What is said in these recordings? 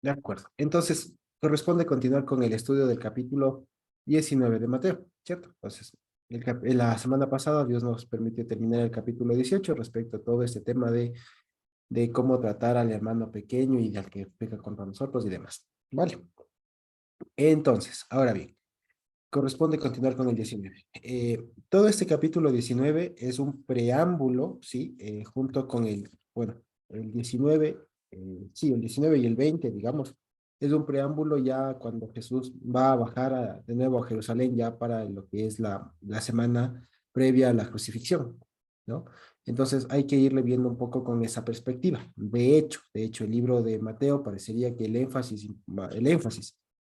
De acuerdo. Entonces, corresponde continuar con el estudio del capítulo 19 de Mateo, ¿cierto? Entonces, la semana pasada Dios nos permitió terminar el capítulo 18 respecto a todo este tema de cómo tratar al hermano pequeño y al que peca contra nosotros y demás. Vale. Entonces, ahora bien, corresponde continuar con el 19. Todo este capítulo 19 es un preámbulo, ¿sí? Junto con bueno, el 19, sí, el 19 y el 20, digamos, es un preámbulo ya cuando Jesús va a bajar de nuevo a Jerusalén ya para lo que es la semana previa a la crucifixión, ¿no? Entonces hay que irle viendo un poco con esa perspectiva. De hecho, el libro de Mateo parecería que el énfasis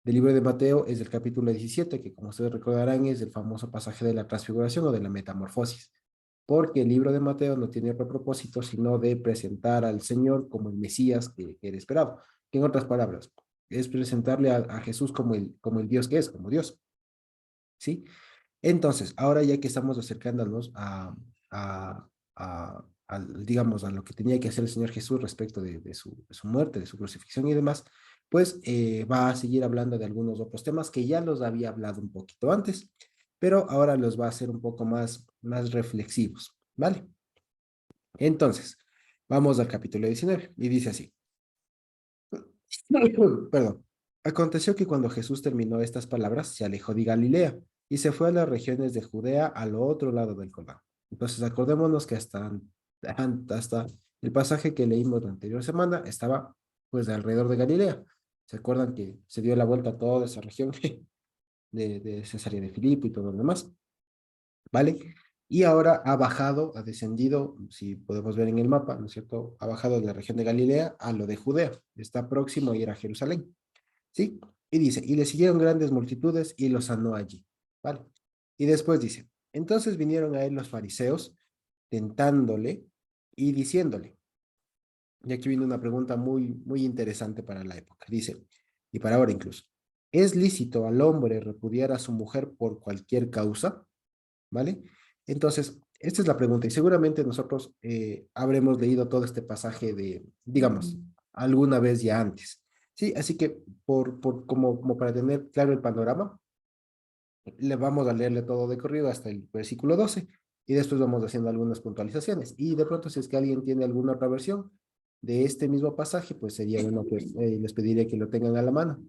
del libro de Mateo es del capítulo 17, que como ustedes recordarán es el famoso pasaje de la transfiguración o de la metamorfosis, porque el libro de Mateo no tiene otro propósito sino de presentar al Señor como el Mesías que era esperado, que en otras palabras, es presentarle a Jesús como el Dios que es, como Dios, ¿sí? Entonces, ahora ya que estamos acercándonos digamos, a lo que tenía que hacer el Señor Jesús respecto de su muerte, de su crucifixión y demás, pues va a seguir hablando de algunos otros temas que ya los había hablado un poquito antes, pero ahora los va a hacer un poco más reflexivos, ¿vale? Entonces, vamos al capítulo 19 y dice así. Perdón. Aconteció que cuando Jesús terminó estas palabras, se alejó de Galilea y se fue a las regiones de Judea al otro lado del Jordán. Entonces, acordémonos que hasta el pasaje que leímos la anterior semana estaba pues alrededor de Galilea. ¿Se acuerdan que se dio la vuelta a toda esa región de Cesarea de Filipo y todo lo demás? ¿Vale? Y ahora ha bajado, ha descendido, si podemos ver en el mapa, ¿no es cierto? Ha bajado de la región de Galilea a lo de Judea. Está próximo a ir a Jerusalén. ¿Sí? Y dice, y le siguieron grandes multitudes y los sanó allí, ¿vale? Y después dice, entonces vinieron a él los fariseos tentándole y diciéndole, y aquí viene una pregunta muy interesante para la época, dice, y para ahora incluso, ¿es lícito al hombre repudiar a su mujer por cualquier causa? ¿Vale? Entonces, esta es la pregunta y seguramente nosotros habremos leído todo este pasaje digamos, alguna vez ya antes. Sí, así que como para tener claro el panorama, le vamos a leerle todo de corrido hasta el versículo 12 y después vamos haciendo algunas puntualizaciones. Y de pronto, si es que alguien tiene alguna otra versión de este mismo pasaje, pues sería bueno que les pediría que lo tengan a la mano,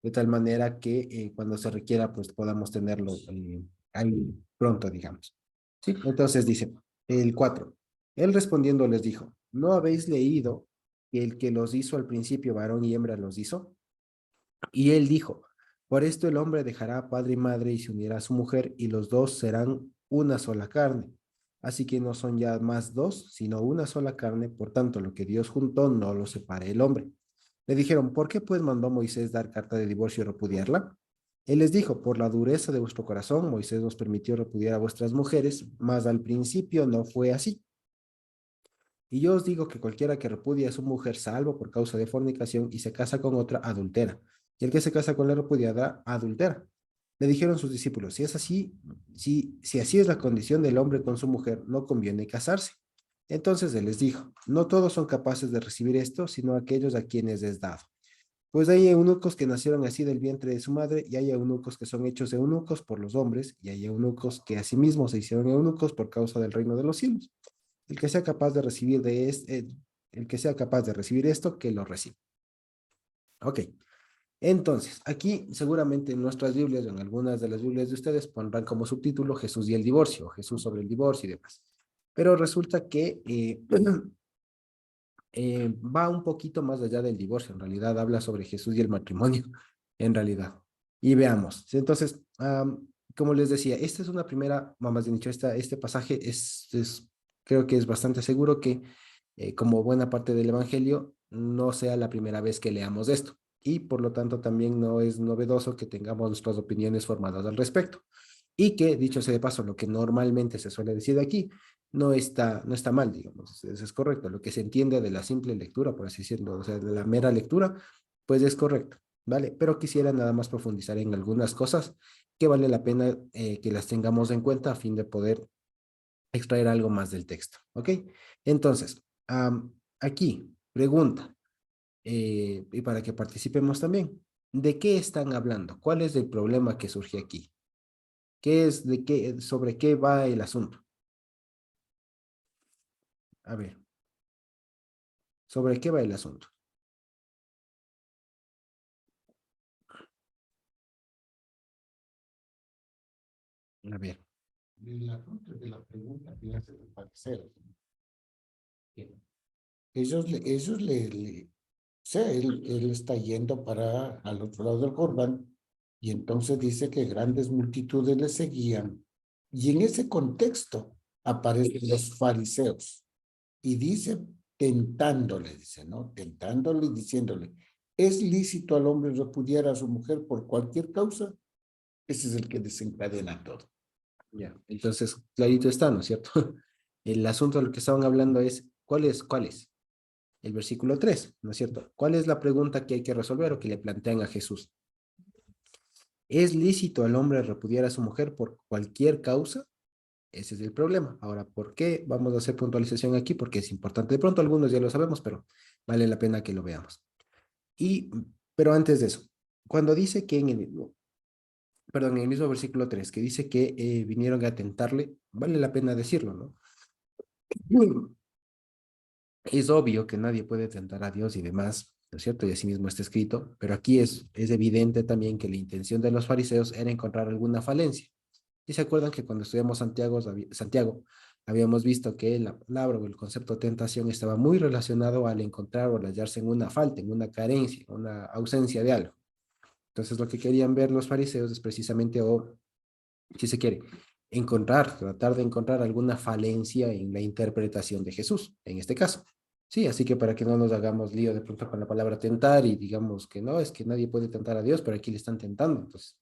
de tal manera que cuando se requiera, pues podamos tenerlo ahí pronto, digamos. Sí, entonces dice el 4. Él respondiendo les dijo, ¿no habéis leído que el que los hizo al principio, varón y hembra, los hizo? Y él dijo, por esto el hombre dejará a padre y madre y se unirá a su mujer y los dos serán una sola carne. Así que no son ya más dos, sino una sola carne, por tanto lo que Dios juntó no lo separe el hombre. Le dijeron, ¿por qué pues mandó Moisés dar carta de divorcio y repudiarla? Él les dijo, por la dureza de vuestro corazón, Moisés nos permitió repudiar a vuestras mujeres, mas al principio no fue así. Y yo os digo que cualquiera que repudia a su mujer salvo por causa de fornicación y se casa con otra, adultera. Y el que se casa con la repudiada, adultera. Le dijeron sus discípulos, si es así, si así es la condición del hombre con su mujer, no conviene casarse. Entonces él les dijo, no todos son capaces de recibir esto, sino aquellos a quienes es dado. Pues hay eunucos que nacieron así del vientre de su madre, y hay eunucos que son hechos eunucos por los hombres, y hay eunucos que asimismo se hicieron eunucos por causa del reino de los cielos. El que sea capaz de recibir el que sea capaz de recibir esto, que lo reciba. Ok. Entonces, aquí seguramente en nuestras Biblias, o en algunas de las Biblias de ustedes, pondrán como subtítulo Jesús y el divorcio, o Jesús sobre el divorcio y demás. Pero resulta que va un poquito más allá del divorcio. En realidad habla sobre Jesús y el matrimonio, en realidad. Y veamos. Entonces, como les decía, esta es una primera, más bien dicho, este pasaje creo que es bastante seguro que, como buena parte del Evangelio, no sea la primera vez que leamos esto. Y por lo tanto también no es novedoso que tengamos nuestras opiniones formadas al respecto. Y que, dicho sea de paso, lo que normalmente se suele decir de aquí, no está mal, digamos, eso es correcto. Lo que se entiende de la simple lectura, por así decirlo, o sea, de la mera lectura, pues es correcto, ¿vale? Pero quisiera nada más profundizar en algunas cosas que vale la pena que las tengamos en cuenta a fin de poder extraer algo más del texto, ¿ok? Entonces, aquí, pregunta. y para que participemos también. ¿De qué están hablando? ¿Cuál es el problema que surge aquí? ¿Qué es, de qué, sobre qué va el asunto? A ver, ¿sobre qué va el asunto? A ver. El asunto de la pregunta que hace el parecer. O sea, él está yendo para al otro lado del Jordán y entonces dice que grandes multitudes le seguían. Y en ese contexto aparecen los fariseos y dice, tentándole, dice, ¿no? Tentándole y diciéndole, ¿es lícito al hombre repudiar a su mujer por cualquier causa? Ese es el que desencadena todo. Ya, entonces, clarito está, ¿no es cierto? El asunto de lo que estaban hablando es, ¿cuál es? El versículo 3, ¿no es cierto? ¿Cuál es la pregunta que hay que resolver o que le plantean a Jesús? ¿Es lícito al hombre repudiar a su mujer por cualquier causa? Ese es el problema. Ahora, ¿por qué? Vamos a hacer puntualización aquí porque es importante. De pronto algunos ya lo sabemos, pero vale la pena que lo veamos. Y, pero antes de eso, cuando dice que en el mismo versículo 3 que dice que vinieron a tentarle, vale la pena decirlo, ¿no? Es obvio que nadie puede tentar a Dios y demás, ¿no es cierto? Y así mismo está escrito, pero aquí es evidente también que la intención de los fariseos era encontrar alguna falencia. ¿Y se acuerdan que cuando estudiamos Santiago habíamos visto que la palabra o el concepto de tentación estaba muy relacionado al encontrar o al hallarse en una falta, en una carencia, en una ausencia de algo? Entonces lo que querían ver los fariseos es precisamente, o si se quiere, tratar de encontrar alguna falencia en la interpretación de Jesús, en este caso. Sí, así que para que no nos hagamos lío de pronto con la palabra tentar y digamos que no, es que nadie puede tentar a Dios, pero aquí le están tentando. Entonces,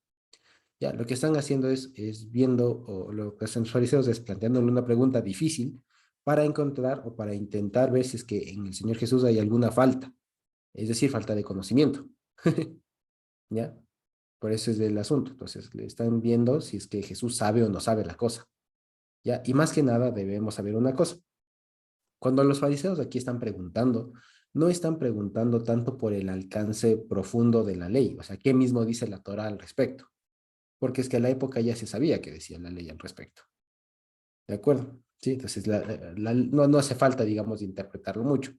ya, lo que están haciendo es viendo, o lo que hacen los fariseos es planteándole una pregunta difícil para encontrar o para intentar ver si es que en el Señor Jesús hay alguna falta, es decir, falta de conocimiento. ¿Ya? Por eso es el asunto. Entonces, le están viendo si es que Jesús sabe o no sabe la cosa. ¿Ya? Y más que nada debemos saber una cosa. Cuando los fariseos aquí están preguntando, no están preguntando tanto por el alcance profundo de la ley, o sea, ¿qué mismo dice la Torah al respecto? Porque es que a la época ya se sabía que decía la ley al respecto. ¿De acuerdo? Sí, entonces no hace falta, digamos, interpretarlo mucho.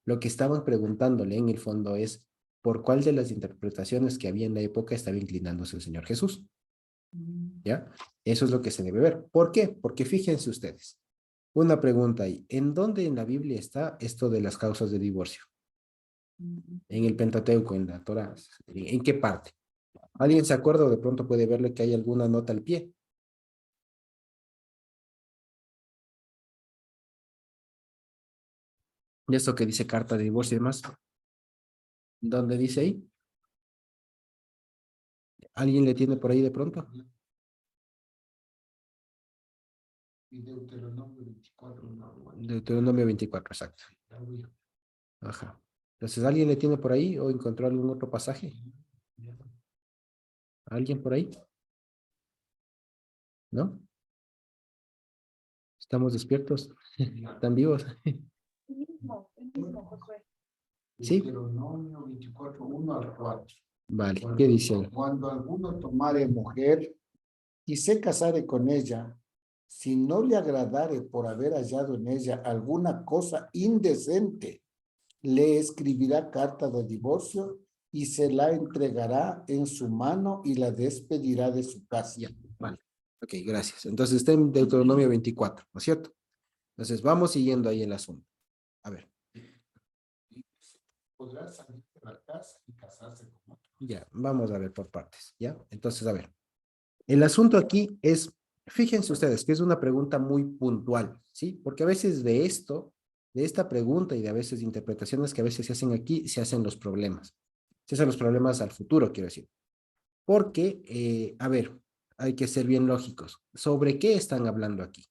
Lo que estaban preguntándole en el fondo es por cuál de las interpretaciones que había en la época estaba inclinándose el Señor Jesús. ¿Ya? Eso es lo que se debe ver. ¿Por qué? Porque fíjense ustedes. Una pregunta ahí. ¿En dónde en la Biblia está esto de las causas de divorcio? En el Pentateuco, en la Torá. ¿En qué parte? ¿Alguien se acuerda o de pronto puede verle que hay alguna nota al pie? De esto que dice carta de divorcio y demás. ¿Dónde dice ahí? ¿Alguien le tiene por ahí de pronto? Y Deuteronomio 24. Deuteronomio 24, exacto. Ajá. Entonces, ¿alguien le tiene por ahí o encontró algún otro pasaje? ¿Alguien por ahí? ¿No? ¿Estamos despiertos? ¿Están vivos? El mismo, Josué. Sí. Deuteronomio 24, 1 al 4. Vale, ¿qué dice ahí? Cuando alguno tomare mujer y se casare con ella, si no le agradare por haber hallado en ella alguna cosa indecente, le escribirá carta de divorcio y se la entregará en su mano y la despedirá de su casa. Ya, vale. Ok, gracias. Entonces está en Deuteronomio 24, ¿no es cierto? Entonces vamos siguiendo ahí el asunto. A ver. Podrá salir de la casa y casarse con otro. Ya, vamos a ver por partes, ¿ya? Entonces, a ver. El asunto aquí es, fíjense ustedes, que es una pregunta muy puntual, ¿sí? Porque a veces de esto, de esta pregunta y de a veces de interpretaciones que a veces se hacen aquí, se hacen los problemas. Se hacen los problemas al futuro, quiero decir. Porque, a ver, hay que ser bien lógicos. ¿Sobre qué están hablando aquí?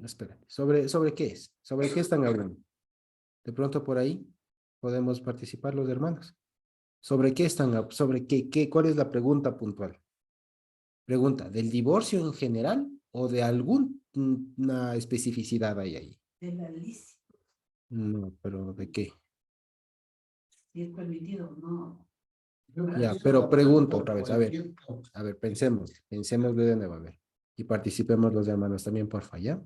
Espera, ¿sobre qué es? ¿Sobre qué están hablando? De pronto por ahí podemos participar los hermanos. ¿Sobre qué están, sobre cuál es la pregunta puntual? Pregunta, ¿del divorcio en general o de alguna especificidad hay ahí? De la lícito. No, pero ¿de qué? Si es permitido, no. Ya, pero pregunto otra vez, a ver, pensemos de nuevo, a ver, y participemos los hermanos también, porfa, ¿ya?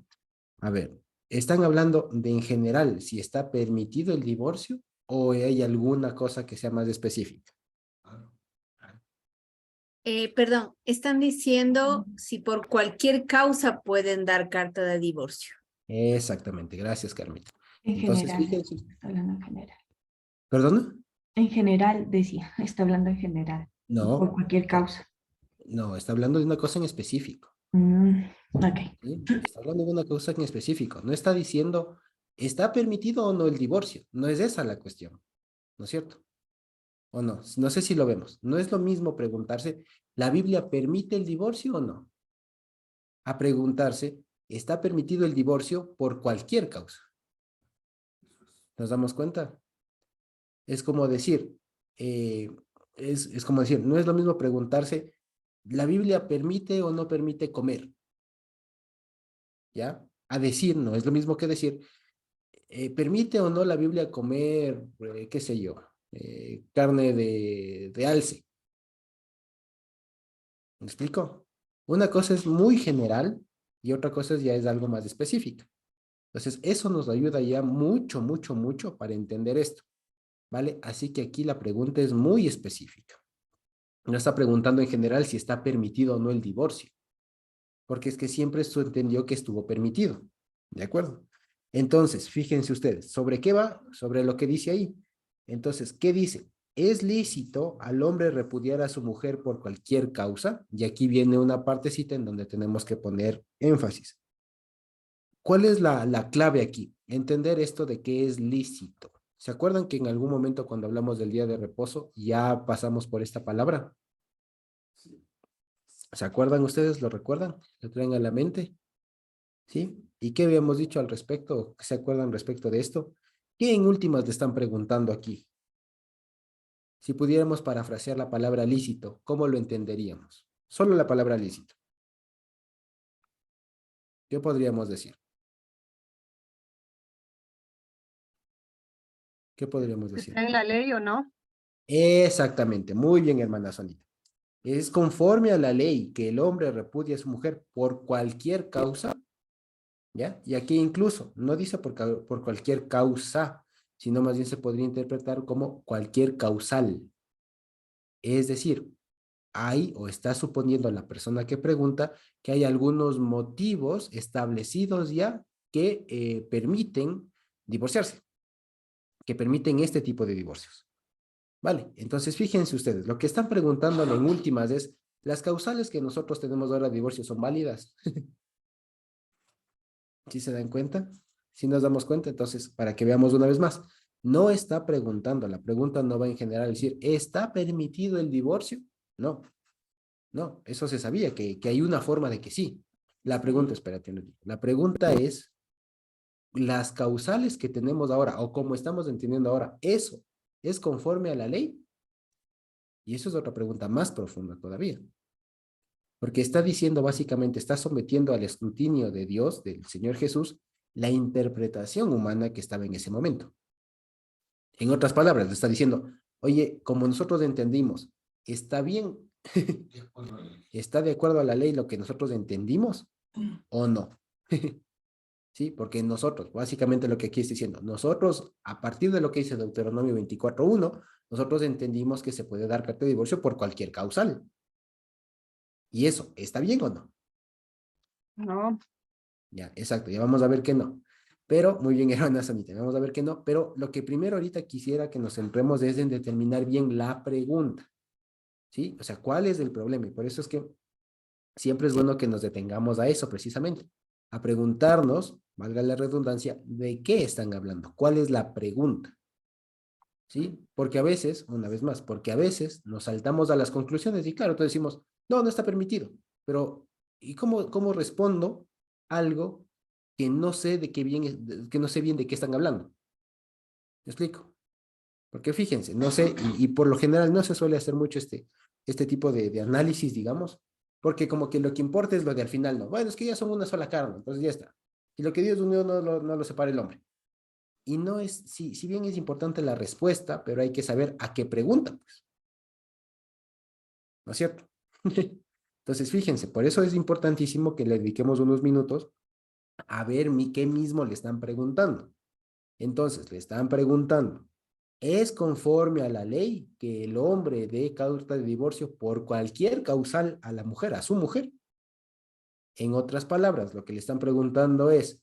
A ver, ¿están hablando de en general si está permitido el divorcio o hay alguna cosa que sea más específica? Perdón, están diciendo si por cualquier causa pueden dar carta de divorcio. Exactamente, gracias, Carmita. En Entonces, general, fíjense, está hablando en general. ¿perdona? En general, decía, está hablando en general, por No, cualquier causa. no, está hablando de una cosa en específico. Ok. ¿Sí? Está hablando de una cosa en específico. No está diciendo, ¿está permitido o no el divorcio? No es esa la cuestión, ¿no es cierto? ¿O no? No sé si lo vemos. No es lo mismo preguntarse, ¿la Biblia permite el divorcio o no? A preguntarse, ¿está permitido el divorcio por cualquier causa? ¿Nos damos cuenta? Es como decir, eh, es como decir, no es lo mismo preguntarse, ¿la Biblia permite o no permite comer? ¿Ya? A decir, no es lo mismo que decir, ¿permite o no la Biblia comer, qué sé yo, carne de alce? ¿Me explico? Una cosa es muy general y otra cosa ya es algo más específico. Entonces, eso nos ayuda ya mucho, mucho, mucho para entender esto, ¿vale? Así que aquí la pregunta es muy específica. No está preguntando en general si está permitido o no el divorcio, porque es que siempre se entendió que estuvo permitido, ¿de acuerdo? Entonces, fíjense ustedes, ¿sobre qué va? Sobre lo que dice ahí. Entonces, ¿qué dice? ¿Es lícito al hombre repudiar a su mujer por cualquier causa? Y aquí viene una partecita en donde tenemos que poner énfasis. ¿Cuál es la clave aquí? Entender esto de qué es lícito. ¿Se acuerdan que en algún momento cuando hablamos del día de reposo ya pasamos por esta palabra? ¿Se acuerdan ustedes? ¿Lo recuerdan? ¿Lo traen a la mente? ¿Sí? ¿Y qué habíamos dicho al respecto? ¿Se acuerdan respecto de esto? ¿Qué en últimas le están preguntando aquí? Si pudiéramos parafrasear la palabra lícito, ¿cómo lo entenderíamos? Solo la palabra lícito. ¿Qué podríamos decir? ¿Qué podríamos decir? ¿Está en la ley o no? Exactamente, muy bien, hermana Sonita. Es conforme a la ley que el hombre repudie a su mujer por cualquier causa, ¿ya? Y aquí incluso no dice por cualquier causa, sino más bien se podría interpretar como cualquier causal. Es decir, hay o está suponiendo la persona que pregunta que hay algunos motivos establecidos ya que permiten divorciarse, que permiten este tipo de divorcios. Vale, entonces fíjense ustedes, lo que están preguntando en últimas es, ¿las causales que nosotros tenemos ahora de divorcio son válidas? ¿Sí se dan cuenta? ¿Sí nos damos cuenta? Entonces, para que veamos una vez más, no está preguntando, la pregunta no va en general a decir, ¿está permitido el divorcio? No, no, eso se sabía, que hay una forma de que sí. La pregunta, espérate, la pregunta es, las causales que tenemos ahora, o como estamos entendiendo ahora, ¿eso es conforme a la ley? Y eso es otra pregunta más profunda todavía. Porque está diciendo básicamente, está sometiendo al escrutinio de Dios, del Señor Jesús, la interpretación humana que estaba en ese momento. En otras palabras, le está diciendo, oye, como nosotros entendimos, ¿está bien? ¿Está de acuerdo a la ley lo que nosotros entendimos o no? Sí, porque nosotros, básicamente lo que aquí está diciendo, nosotros, a partir de lo que dice Deuteronomio 24:1, nosotros entendimos que se puede dar carta de divorcio por cualquier causal. ¿Y eso está bien o no? No. Ya, exacto, ya vamos a ver que no. Pero, muy bien, hermana Sanita, vamos a ver que no. Pero lo que primero ahorita quisiera que nos centremos es en determinar bien la pregunta, ¿sí? O sea, ¿cuál es el problema? Y por eso es que siempre es bueno que nos detengamos a eso precisamente, a preguntarnos, valga la redundancia, de qué están hablando, cuál es la pregunta, ¿sí? Porque a veces, una vez más, porque a veces nos saltamos a las conclusiones y claro, entonces decimos, no, no está permitido, pero ¿y cómo respondo algo que no sé de qué bien, que no sé bien de qué están hablando? ¿Me explico? Porque fíjense, no sé, y por lo general no se suele hacer mucho este tipo de análisis, digamos, porque como que lo que importa es lo de al final, ¿no? Bueno, es que ya son una sola carne, entonces ya está. Y lo que Dios unió no lo separa el hombre. Y no es, si bien es importante la respuesta, pero hay que saber a qué pregunta, pues. ¿No es cierto? Entonces, fíjense, por eso es importantísimo que le dediquemos unos minutos a ver qué mismo le están preguntando. Entonces, le están preguntando, ¿es conforme a la ley que el hombre dé carta de divorcio por cualquier causal a la mujer, a su mujer? En otras palabras, lo que le están preguntando ¿es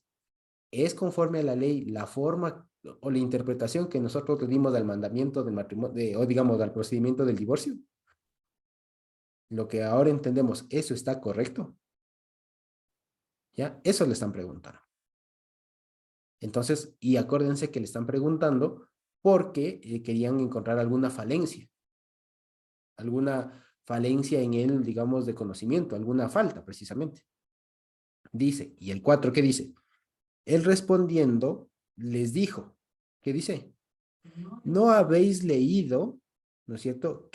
conforme a la ley la forma o la interpretación que nosotros le dimos al mandamiento del matrimonio, o digamos, al procedimiento del divorcio? Lo que ahora entendemos, ¿eso está correcto? ¿Ya? Eso le están preguntando. Entonces, y acuérdense que le están preguntando porque querían encontrar alguna falencia en él, digamos, de conocimiento, alguna falta, precisamente. Dice, y el 4, ¿qué dice? Él respondiendo, les dijo, ¿qué dice? No habéis leído, ¿no es cierto?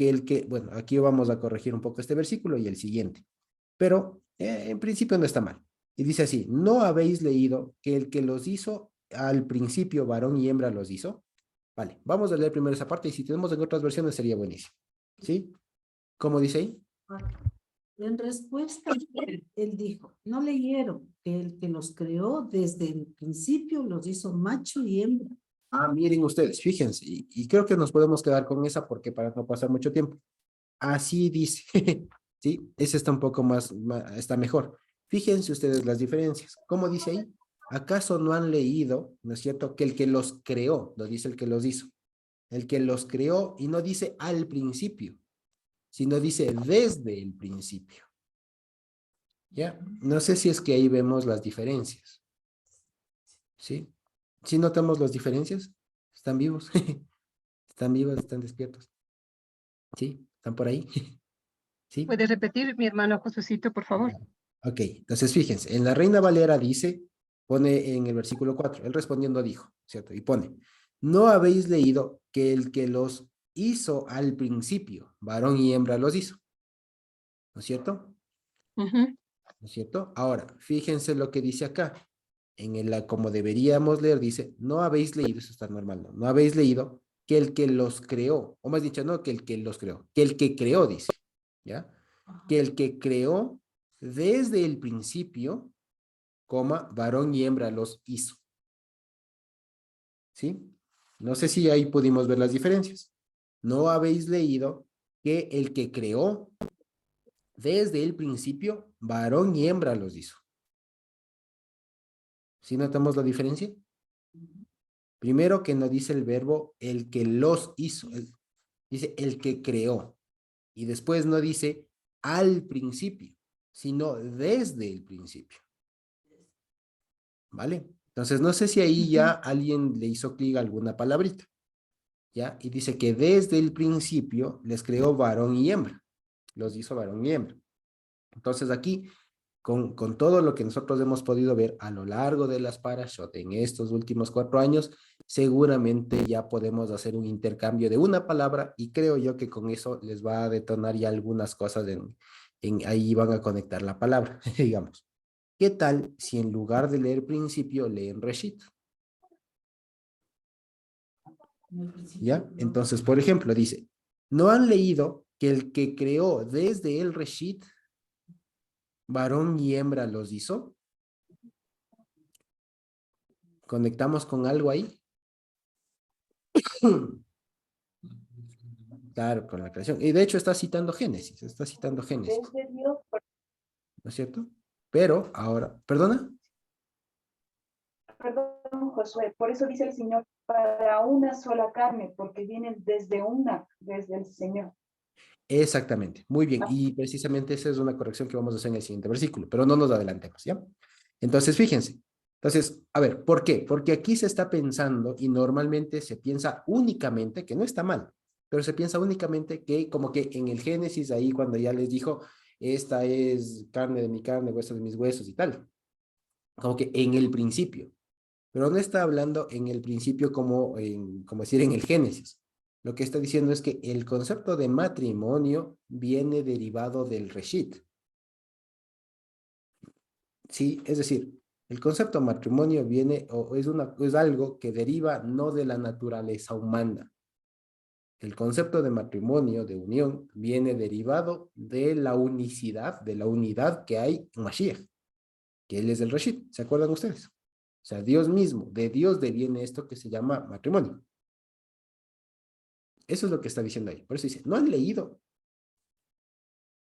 Bueno, aquí vamos a corregir un poco este versículo y el siguiente, pero en principio no está mal. Y dice así, ¿no habéis leído que el que los hizo al principio, varón y hembra los hizo? Vale, vamos a leer primero esa parte y si tenemos en otras versiones sería buenísimo. ¿Sí? ¿Cómo dice ahí? En respuesta, él dijo, no leyeron que el que los creó desde el principio los hizo macho y hembra. Ah, miren ustedes, fíjense, y creo que nos podemos quedar con esa porque para no pasar mucho tiempo. Así dice, ¿sí? Ese está un poco está mejor. Fíjense ustedes las diferencias. ¿Cómo dice ahí? ¿Acaso no han leído, no es cierto, que el que los creó, lo dice el que los hizo? El que los creó y no dice al principio, sino dice desde el principio. ¿Ya? No sé si es que ahí vemos las diferencias. ¿Sí? ¿Sí notamos las diferencias? ¿Están vivos? ¿Están vivos? ¿Están despiertos? ¿Sí? ¿Están por ahí? ¿Sí? ¿Puedes repetir, mi hermano Josucito, por favor? Ok, entonces fíjense, en la Reina Valera dice, pone en el versículo 4, él respondiendo dijo, ¿cierto? Y pone, ¿no habéis leído que el que los hizo al principio, varón y hembra los hizo? ¿No es cierto? Ujú. ¿No es cierto? Ahora, fíjense lo que dice acá. Como deberíamos leer, dice, no habéis leído, eso está normal, ¿no? No habéis leído que el que los creó, o más dicho, no que el que los creó, que el que creó, dice, ¿ya? Que el que creó desde el principio, coma, varón y hembra los hizo. ¿Sí? No sé si ahí pudimos ver las diferencias. No habéis leído que el que creó desde el principio, varón y hembra los hizo. ¿Sí notamos la diferencia? Primero que no dice el verbo el que los hizo, dice el que creó. Y después no dice al principio, sino desde el principio. ¿Vale? Entonces no sé si ahí ya alguien le hizo clic a alguna palabrita. ¿Ya? Y dice que desde el principio les creó varón y hembra. Los hizo varón y hembra. Entonces aquí con todo lo que nosotros hemos podido ver a lo largo de las parashot en estos últimos 4 años, seguramente ya podemos hacer un intercambio de una palabra y creo yo que con eso les va a detonar ya algunas cosas ahí van a conectar la palabra, digamos. ¿Qué tal si en lugar de leer principio leen reshit? ¿Ya? Entonces, por ejemplo, dice, ¿no han leído que el que creó desde el reshit varón y hembra los hizo? ¿Conectamos con algo ahí? Claro, con la creación. Y de hecho está citando Génesis, Desde Dios, ¿no es cierto? Pero ahora, ¿perdona? perdón, Josué, por eso dice el Señor, para una sola carne, porque vienen desde el Señor. Exactamente, muy bien. Y precisamente esa es una corrección que vamos a hacer en el siguiente versículo, pero no nos adelantemos, ¿ya? Entonces, fíjense. Entonces, a ver, ¿por qué? Porque aquí se está pensando y normalmente se piensa únicamente, que no está mal, pero se piensa únicamente que como que en el Génesis, ahí cuando ya les dijo, esta es carne de mi carne, hueso de mis huesos y tal, como que en el principio, pero no está hablando en el principio como decir en el Génesis. Lo que está diciendo es que el concepto de matrimonio viene derivado del reshit. Sí, es decir, El concepto matrimonio viene, o es algo que deriva no de la naturaleza humana. El concepto de matrimonio, de unión, viene derivado de la unicidad, de la unidad que hay en Mashiach, que él es el Reshit. ¿Se acuerdan ustedes? O sea, Dios mismo, de Dios deviene esto que se llama matrimonio. Eso es lo que está diciendo ahí. Por eso dice, ¿no han leído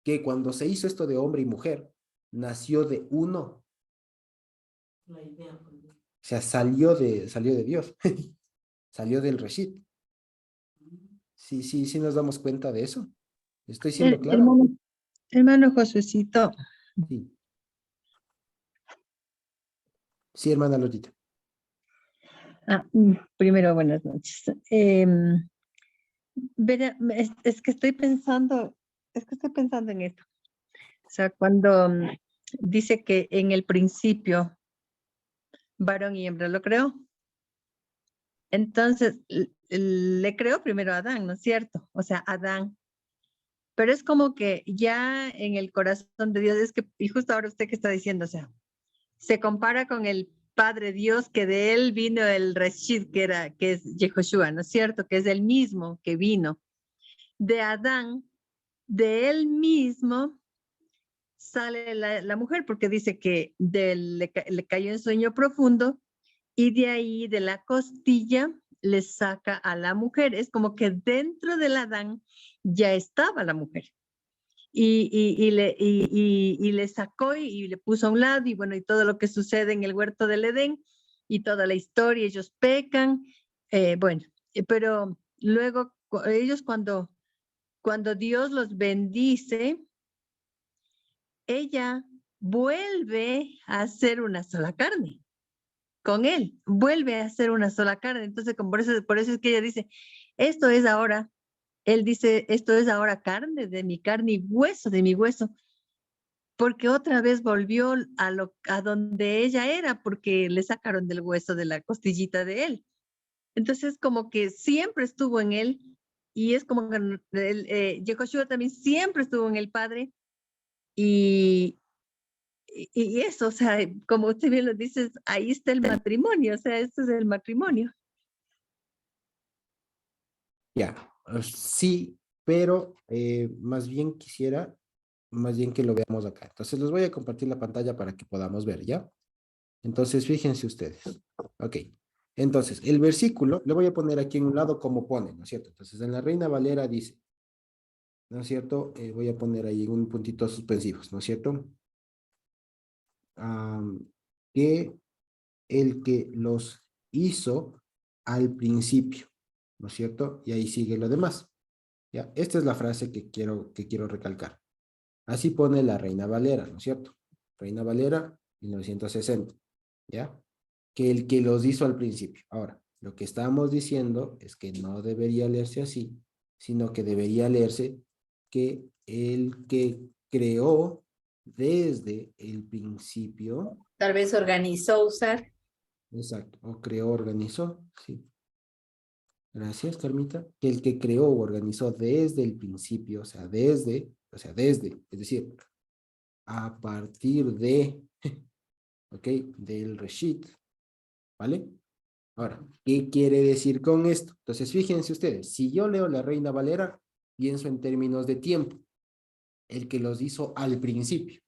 que cuando se hizo esto de hombre y mujer, nació de uno? La idea. O sea, salió de Dios, salió del Reshit. Sí, nos damos cuenta de eso. Estoy siendo claro. Hermano Josuecito, Sí. Sí, hermana Lolita. primero buenas noches. Es que estoy pensando en esto. O sea, cuando dice que en el principio varón y hembra lo creó. Entonces, le creó primero a Adán, ¿no es cierto? O sea, Adán. Pero es como que ya en el corazón de Dios, es que, y justo ahora usted que está diciendo, o sea, se compara con el Padre Dios, que de él vino el Reshit, que es Yehoshua, ¿no es cierto? Que es el mismo que vino. De Adán, de él mismo, sale la mujer, porque dice que le cayó en sueño profundo, y de ahí, de la costilla, le saca a la mujer. Es como que dentro del Adán ya estaba la mujer. Y le sacó y le puso a un lado, y bueno, y todo lo que sucede en el huerto del Edén, y toda la historia, ellos pecan, pero luego ellos cuando Dios los bendice, ella vuelve a ser una sola carne con él, vuelve a ser una sola carne. Entonces, por eso es que ella dice, esto es ahora, él dice, esto es ahora carne de mi carne y hueso de mi hueso, porque otra vez volvió a donde ella era, porque le sacaron del hueso de la costillita de él. Entonces, como que siempre estuvo en él, y es como que Yehoshua también siempre estuvo en el Padre, y eso, o sea, como usted bien lo dice, ahí está el matrimonio, o sea, esto es el matrimonio. Ya, sí, pero más bien que lo veamos acá. Entonces les voy a compartir la pantalla para que podamos ver, ¿ya? Entonces fíjense ustedes. Ok. Entonces, el versículo, le voy a poner aquí en un lado como pone, ¿no es cierto? Entonces, en la Reina Valera dice, ¿no es cierto? Voy a poner ahí un puntito suspensivos, ¿no es cierto? Que el que los hizo al principio, ¿no es cierto? Y ahí sigue lo demás. ¿Ya? Esta es la frase que quiero recalcar. Así pone la Reina Valera, ¿no es cierto? Reina Valera, 1960, ¿ya? Que el que los hizo al principio. Ahora, lo que estamos diciendo es que no debería leerse así, sino que debería leerse que el que creó desde el principio. Tal vez organizó usar. Exacto, o creó, organizó, sí. Gracias, Carmita. Que el que creó o organizó desde el principio, o sea, desde, es decir, a partir de, ok, del Reshit, ¿vale? Ahora, ¿qué quiere decir con esto? Entonces, fíjense ustedes, si yo leo la Reina Valera, pienso en términos de tiempo, el que los hizo al principio.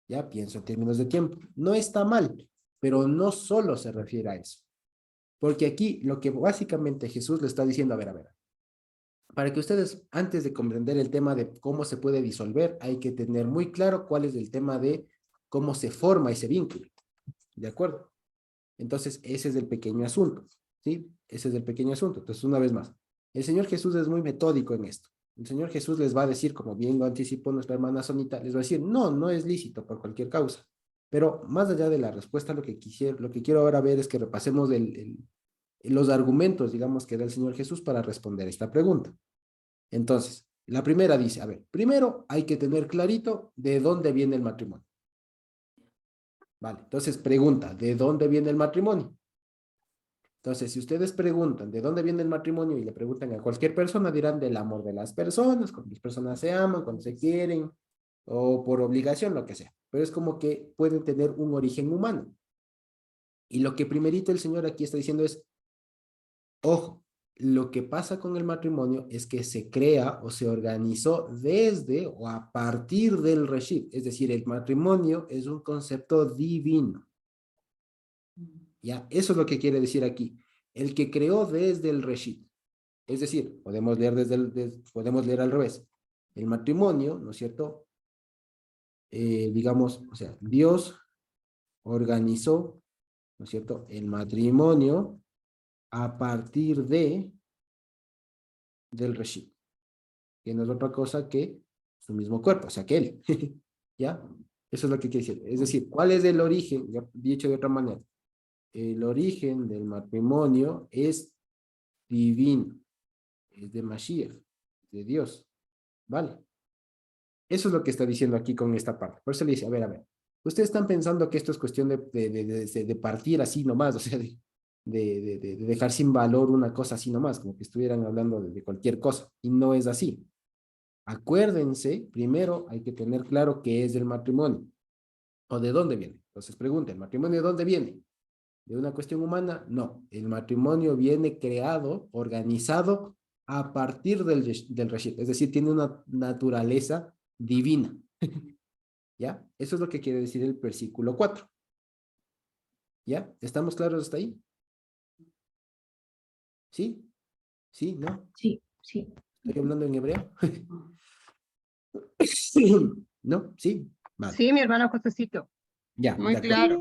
Ya pienso en términos de tiempo. No está mal, pero no solo se refiere a eso. Porque aquí lo que básicamente Jesús le está diciendo, a ver, para que ustedes, antes de comprender el tema de cómo se puede disolver, hay que tener muy claro cuál es el tema de cómo se forma ese vínculo. ¿De acuerdo? Entonces, ese es el pequeño asunto, ¿sí? Ese es el pequeño asunto. Entonces, una vez más, el Señor Jesús es muy metódico en esto. El Señor Jesús les va a decir, como bien lo anticipó nuestra hermana Sonita, les va a decir, no es lícito por cualquier causa. Pero más allá de la respuesta, lo que quiero ahora ver es que repasemos los argumentos, digamos, que da el Señor Jesús para responder esta pregunta. Entonces, la primera dice, a ver, primero hay que tener clarito de dónde viene el matrimonio. Vale, entonces pregunta, ¿de dónde viene el matrimonio? Entonces, si ustedes preguntan de dónde viene el matrimonio y le preguntan a cualquier persona, dirán del amor de las personas, cuando las personas se aman, cuando se quieren, o por obligación, lo que sea. pero es como que pueden tener un origen humano. Y lo que primerito el Señor aquí está diciendo es, ojo, lo que pasa con el matrimonio es que se crea o se organizó desde o a partir del Reshit, es decir, el matrimonio es un concepto divino. ¿Ya? Eso es lo que quiere decir aquí. El que creó desde el Reshit. Es decir, podemos leer podemos leer al revés. El matrimonio, ¿no es cierto? Digamos, o sea, Dios organizó, ¿no es cierto? El matrimonio a partir del Reshit, que no es otra cosa que su mismo cuerpo, o sea, que él. ¿Ya? Eso es lo que quiere decir. Es decir, ¿cuál es el origen? Ya dicho de otra manera, el origen del matrimonio es divino, es de Mashiach, de Dios, ¿vale? Eso es lo que está diciendo aquí con esta parte. Por eso le dice, a ver, ustedes están pensando que esto es cuestión de partir así nomás, o sea, de dejar sin valor una cosa así nomás, como que estuvieran hablando de cualquier cosa, y no es así. Acuérdense, primero hay que tener claro qué es el matrimonio, o de dónde viene. Entonces pregunten, ¿el matrimonio de dónde viene? ¿De una cuestión humana? No, el matrimonio viene creado, organizado a partir del Reshit, es decir, tiene una naturaleza divina. ¿Ya? Eso es lo que quiere decir el versículo 4. ¿Ya? ¿Estamos claros hasta ahí? ¿Sí? ¿Sí? ¿No? Sí, sí. ¿Estoy hablando en hebreo? ¿No? ¿Sí? Vale. Sí, mi hermano Josecito. Ya, Muy de acuerdo. claro.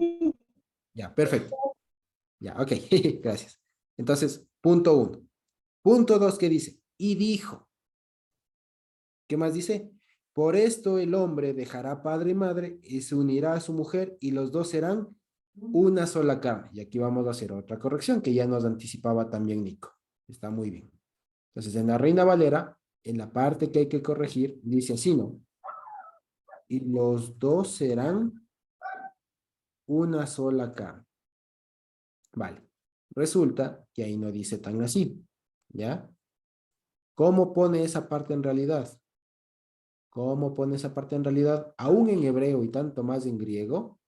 Ya, perfecto. Ya, ok. Gracias. Entonces, punto 1. Punto 2, ¿qué dice? Y dijo. ¿Qué más dice? Por esto el hombre dejará padre y madre y se unirá a su mujer y los dos serán una sola carne. Y aquí vamos a hacer otra corrección que ya nos anticipaba también Nico. Está muy bien. Entonces, en la Reina Valera, en la parte que hay que corregir, dice así, ¿no? Y los dos serán una sola carne. Vale. Resulta que ahí no dice tan así, ¿ya? ¿Cómo pone esa parte en realidad? ¿Cómo pone esa parte en realidad? Aún en hebreo y tanto más en griego,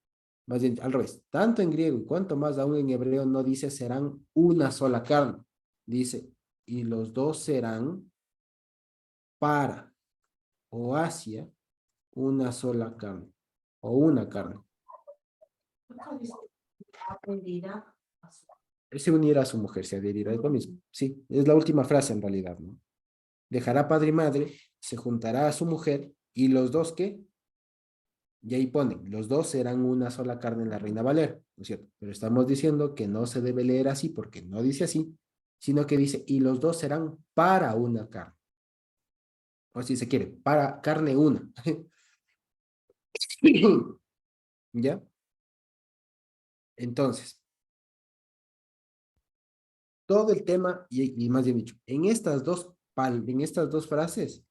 más bien al revés, tanto en griego y cuanto más aún en hebreo no dice serán una sola carne. Dice, y los dos serán para o hacia una sola carne o una carne. Él se unirá a su mujer, se adherirá, es lo mismo. Sí, es la última frase en realidad, ¿no? Dejará padre y madre, se juntará a su mujer y los dos, ¿qué? Y ahí ponen, los dos serán una sola carne en la Reina Valera, ¿no es cierto? Pero estamos diciendo que no se debe leer así porque no dice así, sino que dice, y los dos serán para una carne. O si se quiere, para carne una. ¿Ya? Entonces, todo el tema, y más bien dicho, en estas dos frases,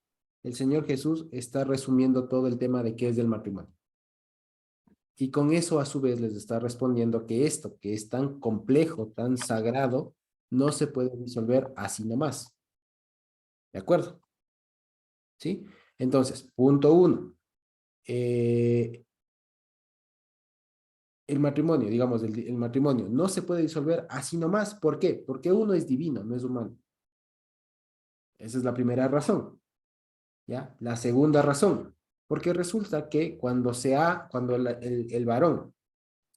el Señor Jesús está resumiendo todo el tema de qué es el matrimonio. Y con eso a su vez les está respondiendo que esto, que es tan complejo, tan sagrado, no se puede resolver así nomás. ¿De acuerdo? ¿Sí? Entonces, punto 1. El matrimonio, digamos, el matrimonio no se puede disolver así nomás. ¿Por qué? Porque uno es divino, no es humano. Esa es la primera razón. ¿Ya? La segunda razón, porque resulta que cuando el varón,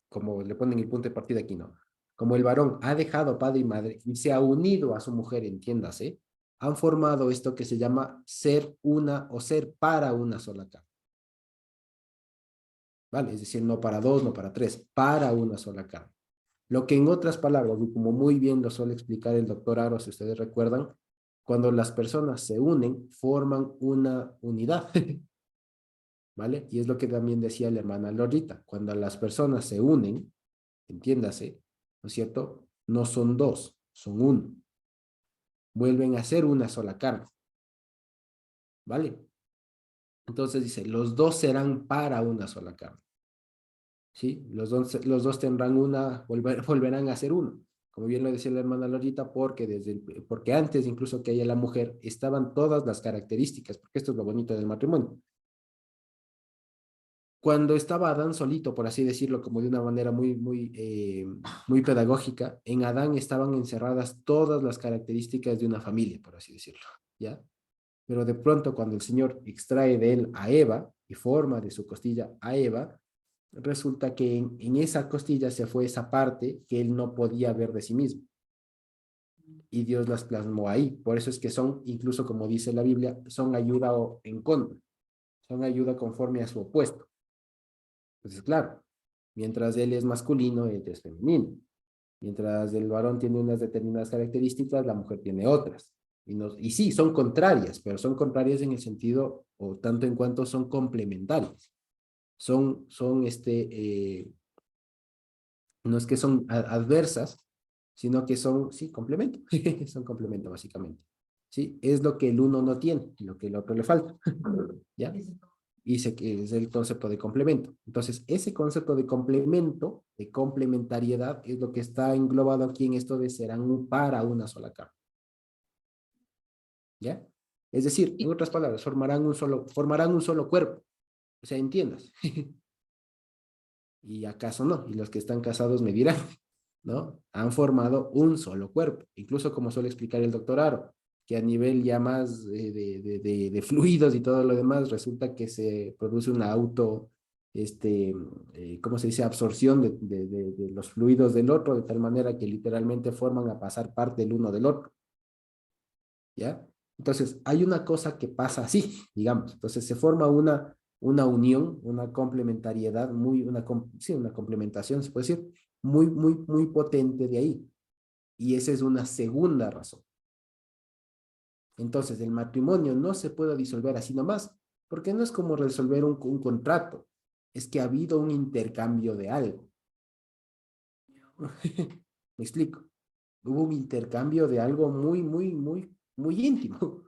como le ponen el punto de partida aquí, ¿no? Como el varón ha dejado padre y madre y se ha unido a su mujer, entiéndase, han formado esto que se llama ser una o ser para una sola carne. ¿Vale? Es decir, no para dos, no para tres, para una sola carne. Lo que en otras palabras, y como muy bien lo suele explicar el doctor Aro, si ustedes recuerdan, cuando las personas se unen, forman una unidad. ¿Vale? Y es lo que también decía la hermana Lorita, cuando las personas se unen, entiéndase, ¿no es cierto? No son dos, son uno. Vuelven a ser una sola carne. ¿Vale? Entonces dice, los dos serán para una sola carne. ¿Sí? Los dos tendrán volverán a ser uno. Como bien lo decía la hermana Lorita, porque antes incluso que haya la mujer, estaban todas las características, porque esto es lo bonito del matrimonio. Cuando estaba Adán solito, por así decirlo, como de una manera muy pedagógica, en Adán estaban encerradas todas las características de una familia, por así decirlo, ¿ya? Pero de pronto cuando el Señor extrae de él a Eva y forma de su costilla a Eva, resulta que en esa costilla se fue esa parte que él no podía ver de sí mismo. Y Dios las plasmó ahí. Por eso es que son, incluso como dice la Biblia, son ayuda o en contra. Son ayuda conforme a su opuesto. Entonces, claro, mientras él es masculino, ella es femenino. Mientras el varón tiene unas determinadas características, la mujer tiene otras. Y sí, son contrarias, pero son contrarias en el sentido, o tanto en cuanto son complementarias. No es que son adversas, sino que son, sí, complemento. Son complemento, básicamente. Sí, es lo que el uno no tiene, lo que el otro le falta. ¿Ya? Y que es el concepto de complemento. Entonces, ese concepto de complemento, de complementariedad, es lo que está englobado aquí en esto de serán para una sola carne. ¿Ya? Es decir, en otras palabras, formarán un solo cuerpo. O sea, entiendas. ¿Y acaso no? Y los que están casados me dirán, ¿no? Han formado un solo cuerpo. Incluso como suele explicar el doctor Aro, que a nivel ya más de fluidos y todo lo demás, resulta que se produce una ¿cómo se dice? Absorción de los fluidos del otro, de tal manera que literalmente forman a pasar parte el uno del otro. ¿Ya? Entonces, hay una cosa que pasa así, digamos. Entonces, se forma una unión, una complementariedad, sí, una complementación, se puede decir, muy potente de ahí. Y esa es una segunda razón. Entonces, el matrimonio no se puede disolver así nomás, porque no es como resolver un contrato, es que ha habido un intercambio de algo. Me explico. Hubo un intercambio de algo muy íntimo,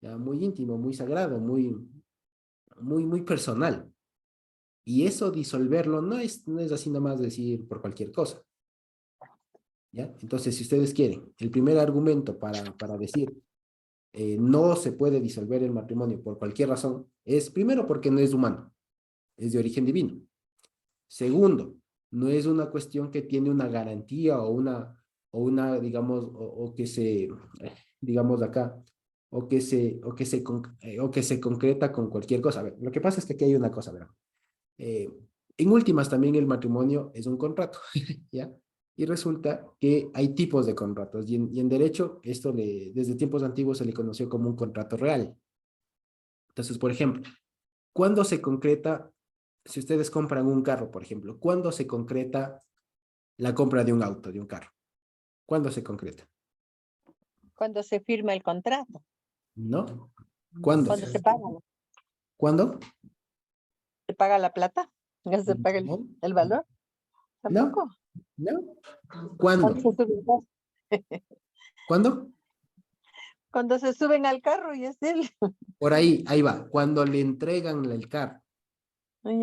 ya, muy íntimo, muy sagrado, muy personal. Y eso disolverlo no es así nomás decir por cualquier cosa. ¿Ya? Entonces, si ustedes quieren, el primer argumento para decir no se puede disolver el matrimonio por cualquier razón es, primero, porque no es humano, es de origen divino. Segundo, no es una cuestión que tiene una garantía digamos, o que se, digamos acá, o que se concreta con cualquier cosa. A ver, lo que pasa es que aquí hay una cosa, ¿verdad? En últimas, también el matrimonio es un contrato, ¿ya? Y resulta que hay tipos de contratos, y en derecho, desde tiempos antiguos se le conoció como un contrato real. Entonces, por ejemplo, ¿cuándo se concreta, si ustedes compran un carro, por ejemplo, cuándo se concreta la compra de un auto, de un carro? ¿Cuándo se concreta? Cuando se firma el contrato, ¿No? ¿Cuándo? cuando se paga, ¿Cuándo? se paga la plata, ya se paga No, el valor, no, tampoco. no. Cuando ¿Cuándo? se suben, ¿Cuándo? cuando se suben al carro y es él, Por ahí va. Cuando le entregan el carro.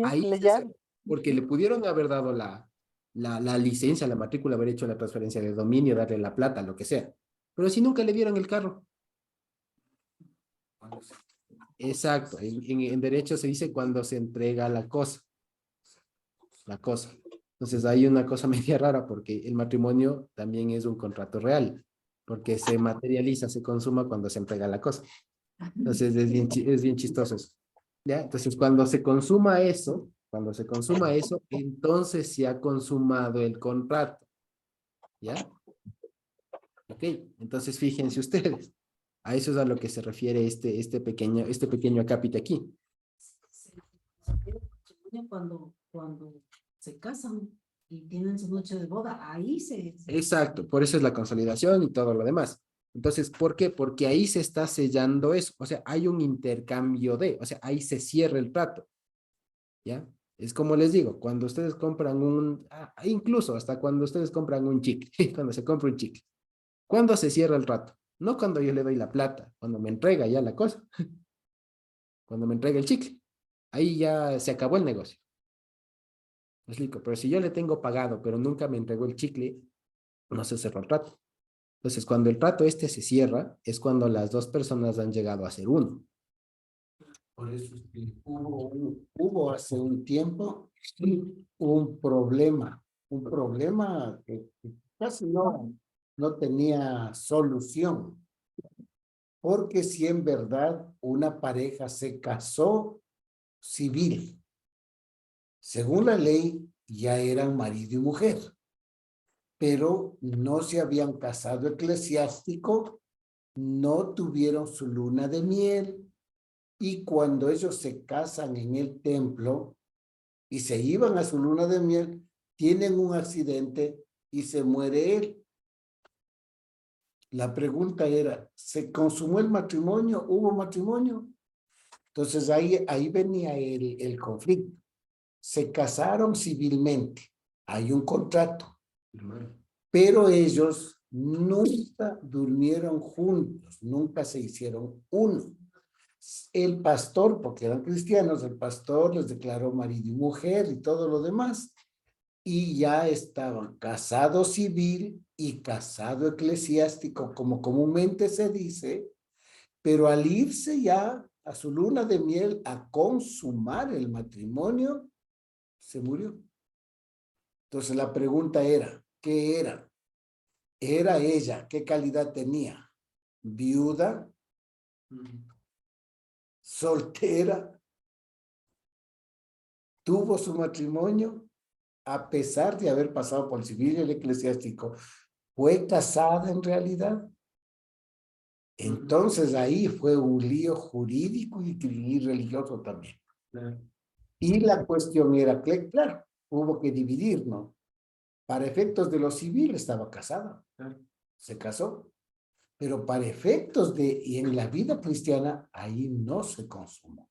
Ahí le se hace, llama. porque le pudieron haber dado la licencia, la matrícula, haber hecho la transferencia de dominio, darle la plata, lo que sea. Pero si nunca le dieron el carro. Exacto. En derecho se dice cuando se entrega la cosa. La cosa. Entonces hay una cosa media rara porque el matrimonio también es un contrato real, porque se materializa, se consuma cuando se entrega la cosa. Entonces es bien chistoso eso. ¿Ya? Entonces cuando se consuma eso, entonces se ha consumado el contrato. ¿Ya? Ok, entonces fíjense ustedes, a eso es a lo que se refiere este pequeño acápite aquí. Cuando se casan y tienen su noche de boda, ahí Exacto, por eso es la consolidación y todo lo demás. Entonces, ¿por qué? Porque ahí se está sellando eso, o sea, hay un intercambio o sea, ahí se cierra el trato, ¿ya? Es como les digo, cuando ustedes compran incluso hasta cuando ustedes compran un chicle, cuando se compra un chicle, ¿cuándo se cierra el trato? No cuando yo le doy la plata, cuando me entrega ya la cosa, cuando me entrega el chicle, ahí ya se acabó el negocio. Me explico, pero si yo le tengo pagado, pero nunca me entregó el chicle, no se cerró el trato. Entonces, cuando el trato se cierra, es cuando las dos personas han llegado a ser uno. Por eso es que hubo hace un tiempo un problema que casi no tenía solución. Porque si en verdad una pareja se casó civil, según la ley ya eran marido y mujer, pero no se habían casado eclesiástico, no tuvieron su luna de miel, y cuando ellos se casan en el templo y se iban a su luna de miel, tienen un accidente y se muere él. La pregunta era, ¿se consumó el matrimonio? ¿Hubo matrimonio? Entonces ahí venía el conflicto. Se casaron civilmente, hay un contrato, pero ellos nunca durmieron juntos, nunca se hicieron uno. El pastor, porque eran cristianos, el pastor les declaró marido y mujer y todo lo demás, y ya estaban casado civil y casado eclesiástico, como comúnmente se dice, pero al irse ya a su luna de miel a consumar el matrimonio, se murió. Entonces la pregunta era, ¿qué era? ¿Era ella? ¿Qué calidad tenía? ¿Viuda? ¿Soltera? ¿Tuvo su matrimonio? A pesar de haber pasado por el civil y el eclesiástico, ¿fue casada en realidad? Entonces ahí fue un lío jurídico y religioso también. Y la cuestión era, claro, hubo que dividir, ¿no? Para efectos de lo civil estaba casada, se casó, pero para efectos y en la vida cristiana, ahí no se consumó.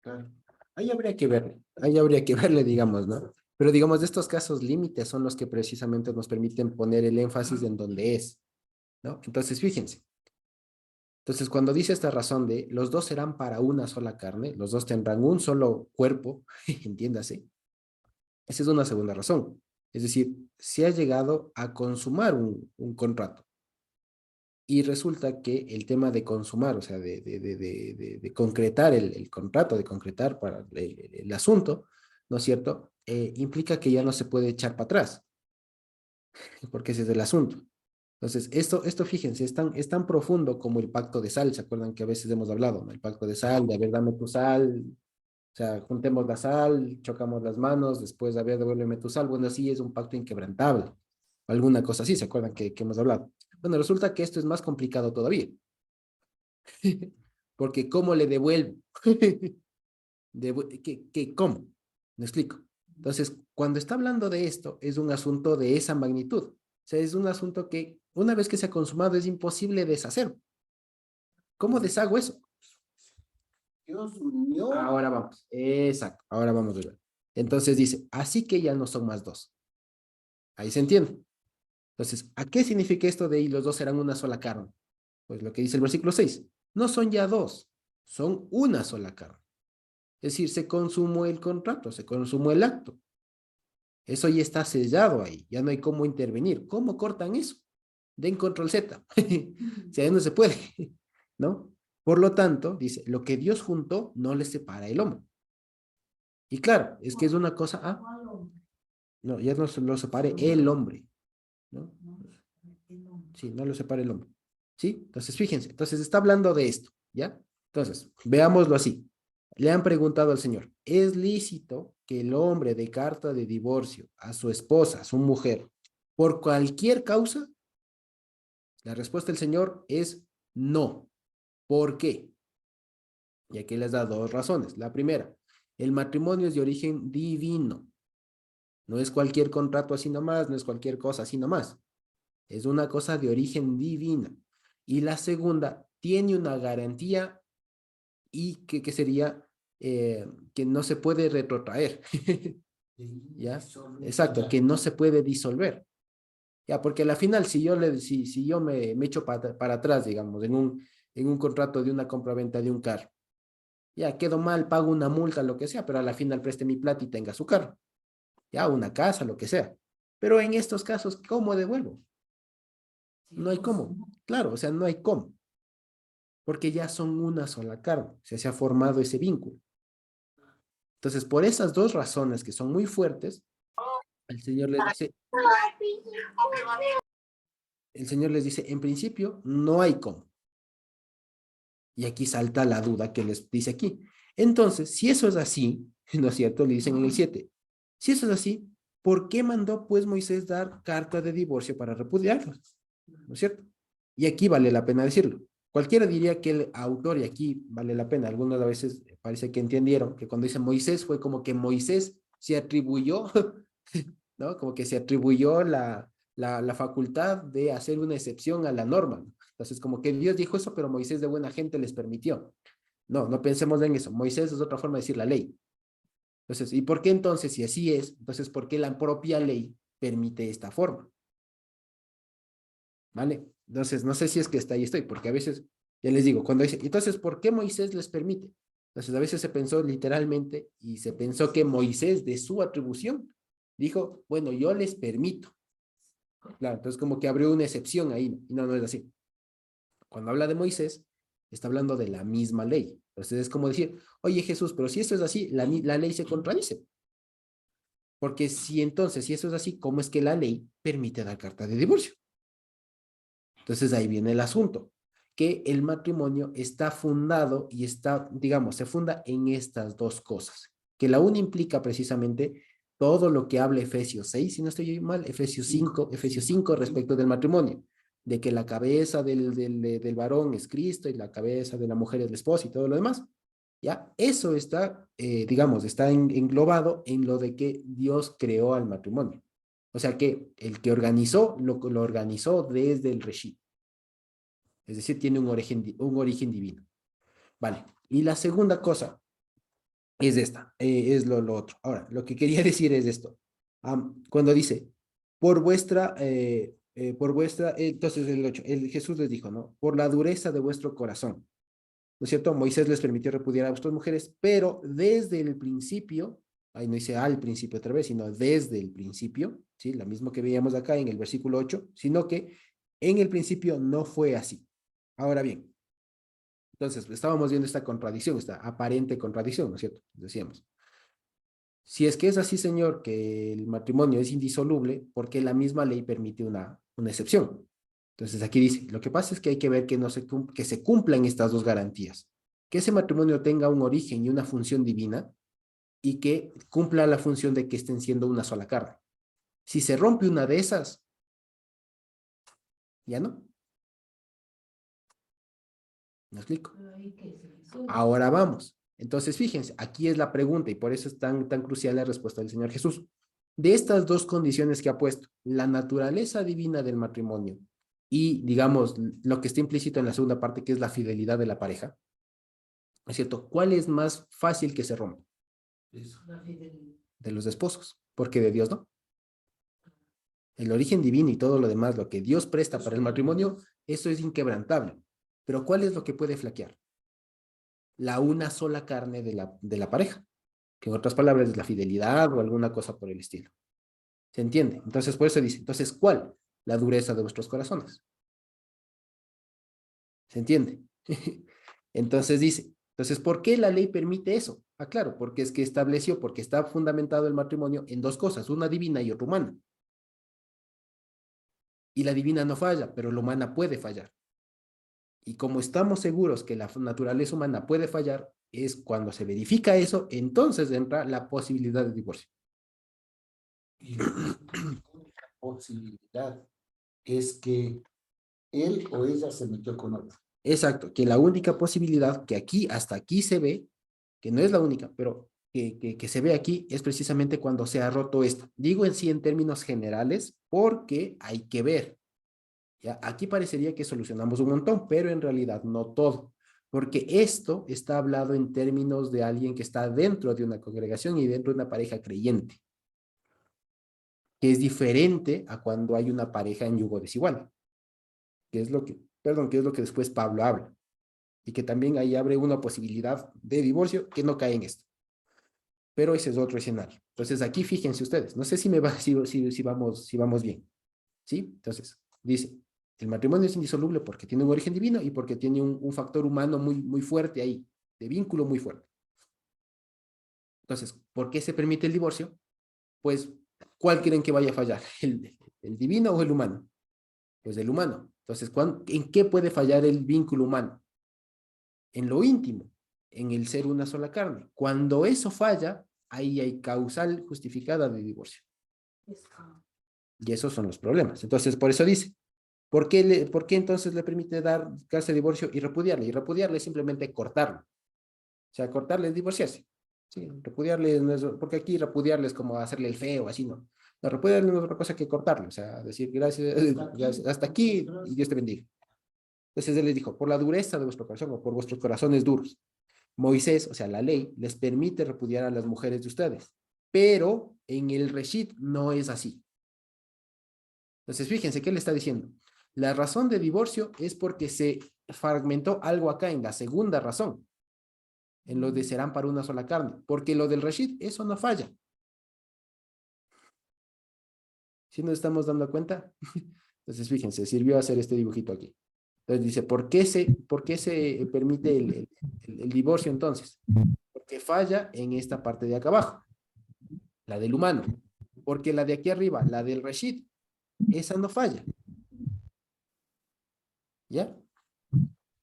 Claro. Ahí habría que verle, digamos, ¿no? Pero digamos, de estos casos límites son los que precisamente nos permiten poner el énfasis en donde es, ¿no? Entonces, fíjense. Entonces, cuando dice esta razón de los dos serán para una sola carne, los dos tendrán un solo cuerpo, entiéndase, esa es una segunda razón. Es decir, se ha llegado a consumar un contrato. Y resulta que el tema de consumar, o sea, de concretar el contrato, de concretar para el asunto, ¿no es cierto? Implica que ya no se puede echar para atrás, porque ese es el asunto. Entonces, esto fíjense, es tan profundo como el pacto de sal. ¿Se acuerdan que a veces hemos hablado, ¿no? El pacto de sal, de a ver, dame tu sal, o sea, juntemos la sal, chocamos las manos, después, a ver, devuélveme tu sal. Bueno, sí, es un pacto inquebrantable. Alguna cosa así, ¿se acuerdan que hemos hablado? Bueno, resulta que esto es más complicado todavía. Porque ¿cómo le devuelvo? ¿Cómo? Me explico. Entonces, cuando está hablando de esto, es un asunto de esa magnitud. O sea, es un asunto que una vez que se ha consumado es imposible deshacer. ¿Cómo deshago eso? Dios unió. Ahora vamos. Exacto. Ahora vamos a ver. Entonces dice, así que ya no son más dos. Ahí se entiende. Entonces, ¿a qué significa esto de y los dos serán una sola carne? Pues lo que dice el versículo 6. No son ya dos, son una sola carne. Es decir, se consumó el contrato, se consumó el acto. Eso ya está sellado ahí, ya no hay cómo intervenir. ¿Cómo cortan eso? Den control Z. O sea, ya no se puede, ¿no? Por lo tanto, dice, lo que Dios juntó no le separa el hombre. Y claro, es que es una cosa, no, ya no lo separe el hombre, ¿no? Sí, no lo separa el hombre. ¿Sí? Entonces, fíjense, entonces está hablando de esto, ¿ya? Entonces, veámoslo así. Le han preguntado al Señor, ¿es lícito que el hombre dé carta de divorcio a su esposa, a su mujer, por cualquier causa? La respuesta del Señor es no. ¿Por qué? Y aquí les da dos razones. La primera, el matrimonio es de origen divino. No es cualquier contrato así nomás, no es cualquier cosa así nomás. Es una cosa de origen divina. Y la segunda, tiene una garantía y que sería que no se puede retrotraer. ¿Ya? Exacto, que no se puede disolver. Ya, porque al final, si yo me echo para atrás, digamos, en un contrato de una compraventa de un carro, ya quedo mal, pago una multa, lo que sea, pero a la final preste mi plata y tenga su carro, ya, una casa, lo que sea. Pero en estos casos, ¿cómo devuelvo? No hay cómo. Claro, o sea, no hay cómo. porque ya son una sola carne, o sea, se ha formado ese vínculo. Entonces, por esas dos razones que son muy fuertes, el Señor les dice, en principio, no hay cómo. Y aquí salta la duda que les dice aquí. Entonces, si eso es así, ¿no es cierto? Le dicen en el 7. Si eso es así, ¿por qué mandó pues Moisés dar carta de divorcio para repudiarlos? ¿No es cierto? Y aquí vale la pena decirlo. Cualquiera diría que el autor, y aquí vale la pena, algunos a veces parece que entendieron que cuando dice Moisés fue como que Moisés se atribuyó, ¿no? Como que se atribuyó la facultad de hacer una excepción a la norma, ¿no? Entonces, como que Dios dijo eso, pero Moisés de buena gente les permitió. No, no pensemos en eso. Moisés es otra forma de decir la ley. Entonces, ¿y por qué entonces, si así es, entonces, por qué la propia ley permite esta forma? ¿Vale? Entonces, no sé si es que está ahí estoy, porque a veces, ya les digo, cuando dice, entonces, ¿por qué Moisés les permite? Entonces, a veces se pensó literalmente y se pensó que Moisés, de su atribución, dijo, bueno, yo les permito. Claro, entonces como que abrió una excepción ahí, y no, no es así. Cuando habla de Moisés, está hablando de la misma ley. Entonces es como decir, oye Jesús, pero si esto es así, la ley se contradice. Porque si entonces, si eso es así, ¿cómo es que la ley permite dar carta de divorcio? Entonces ahí viene el asunto, que el matrimonio está fundado y está, digamos, se funda en estas dos cosas, que la una implica precisamente todo lo que habla Efesios 6, si no estoy mal, Efesios 5 respecto del matrimonio, de que la cabeza del varón es Cristo y la cabeza de la mujer es la esposa y todo lo demás. ¿Ya? Eso está, digamos, está englobado en lo de que Dios creó al matrimonio. O sea que el que organizó, lo organizó desde el Reshit. Es decir, tiene un origen divino. Vale. Y la segunda cosa es esta, es lo otro. Ahora, lo que quería decir es esto. Cuando dice, entonces el 8, Jesús les dijo, ¿no? Por la dureza de vuestro corazón. ¿No es cierto? Moisés les permitió repudiar a vuestras mujeres, pero desde el principio, ahí no dice al principio otra vez, sino desde el principio, ¿sí? Lo mismo que veíamos acá en el versículo 8, sino que en el principio no fue así. Ahora bien, entonces estábamos viendo esta contradicción, esta aparente contradicción, ¿no es cierto? Decíamos, si es que es así, Señor, que el matrimonio es indisoluble, ¿por qué la misma ley permite una excepción? Entonces aquí dice, lo que pasa es que hay que ver que, que se cumplan estas dos garantías, que ese matrimonio tenga un origen y una función divina y que cumpla la función de que estén siendo una sola carne. Si se rompe una de esas, ya no. ¿Me explico? Ahora vamos. Entonces, fíjense, aquí es la pregunta y por eso es tan crucial la respuesta del Señor Jesús. De estas dos condiciones que ha puesto, la naturaleza divina del matrimonio y, digamos, lo que está implícito en la segunda parte, que es la fidelidad de la pareja, ¿es cierto? ¿Cuál es más fácil que se rompa? De los esposos, porque de Dios no. El origen divino y todo lo demás, lo que Dios presta para el matrimonio, eso es inquebrantable. Pero ¿cuál es lo que puede flaquear? La una sola carne de la pareja, que en otras palabras es la fidelidad o alguna cosa por el estilo. ¿Se entiende? Entonces, por eso dice, entonces, ¿cuál? La dureza de vuestros corazones. ¿Se entiende? Entonces dice, entonces, ¿por qué la ley permite eso? Ah, claro, porque es que estableció, porque está fundamentado el matrimonio en dos cosas, una divina y otra humana. Y la divina no falla, pero la humana puede fallar. Y como estamos seguros que la naturaleza humana puede fallar, es cuando se verifica eso, entonces entra la posibilidad de divorcio. Y la posibilidad es que él o ella se metió con otro. Exacto, que la única posibilidad que aquí, hasta aquí se ve, que no es la única, pero que se ve aquí es precisamente cuando se ha roto esto. Digo en sí en términos generales porque hay que ver. ¿Ya? Aquí parecería que solucionamos un montón, pero en realidad no todo, porque esto está hablado en términos de alguien que está dentro de una congregación y dentro de una pareja creyente, que es diferente a cuando hay una pareja en yugo desigual, que es lo que, perdón, que es lo que después Pablo habla, y que también ahí abre una posibilidad de divorcio que no cae en esto. Pero ese es otro escenario. Entonces aquí fíjense ustedes, no sé si vamos bien, ¿sí? Entonces, dice, El matrimonio es indisoluble porque tiene un origen divino y porque tiene un factor humano muy fuerte ahí, de vínculo muy fuerte. Entonces, ¿por qué se permite el divorcio? Pues, ¿cuál creen que vaya a fallar? ¿El divino o el humano? Pues el humano. Entonces, ¿en qué puede fallar el vínculo humano? En lo íntimo, en el ser una sola carne. Cuando eso falla, ahí hay causal justificada de divorcio. Y esos son los problemas. Entonces, por eso dice, ¿por qué entonces le permite dar cárcel de divorcio y repudiarle? Y repudiarle es simplemente cortarlo. O sea, cortarle es divorciarse. Sí, repudiarle no es, porque aquí repudiarle es como hacerle el feo, así no. No, repudiarle no es otra cosa que cortarle, o sea, decir gracias, hasta aquí y Dios te bendiga. Entonces él les dijo, por la dureza de vuestro corazón o por vuestros corazones duros, Moisés, o sea, la ley, les permite repudiar a las mujeres de ustedes, pero en el Reshit no es así. Entonces, fíjense, ¿qué le está diciendo? La razón de divorcio es porque se fragmentó algo acá en la segunda razón, en lo de serán para una sola carne, porque lo del Reshit, eso no falla. ¿Sí nos estamos dando cuenta? Entonces, fíjense, sirvió hacer este dibujito aquí. Entonces dice, ¿por qué se permite el divorcio entonces? Porque falla en esta parte de acá abajo, la del humano. Porque la de aquí arriba, la del Reshit, esa no falla. ¿Ya?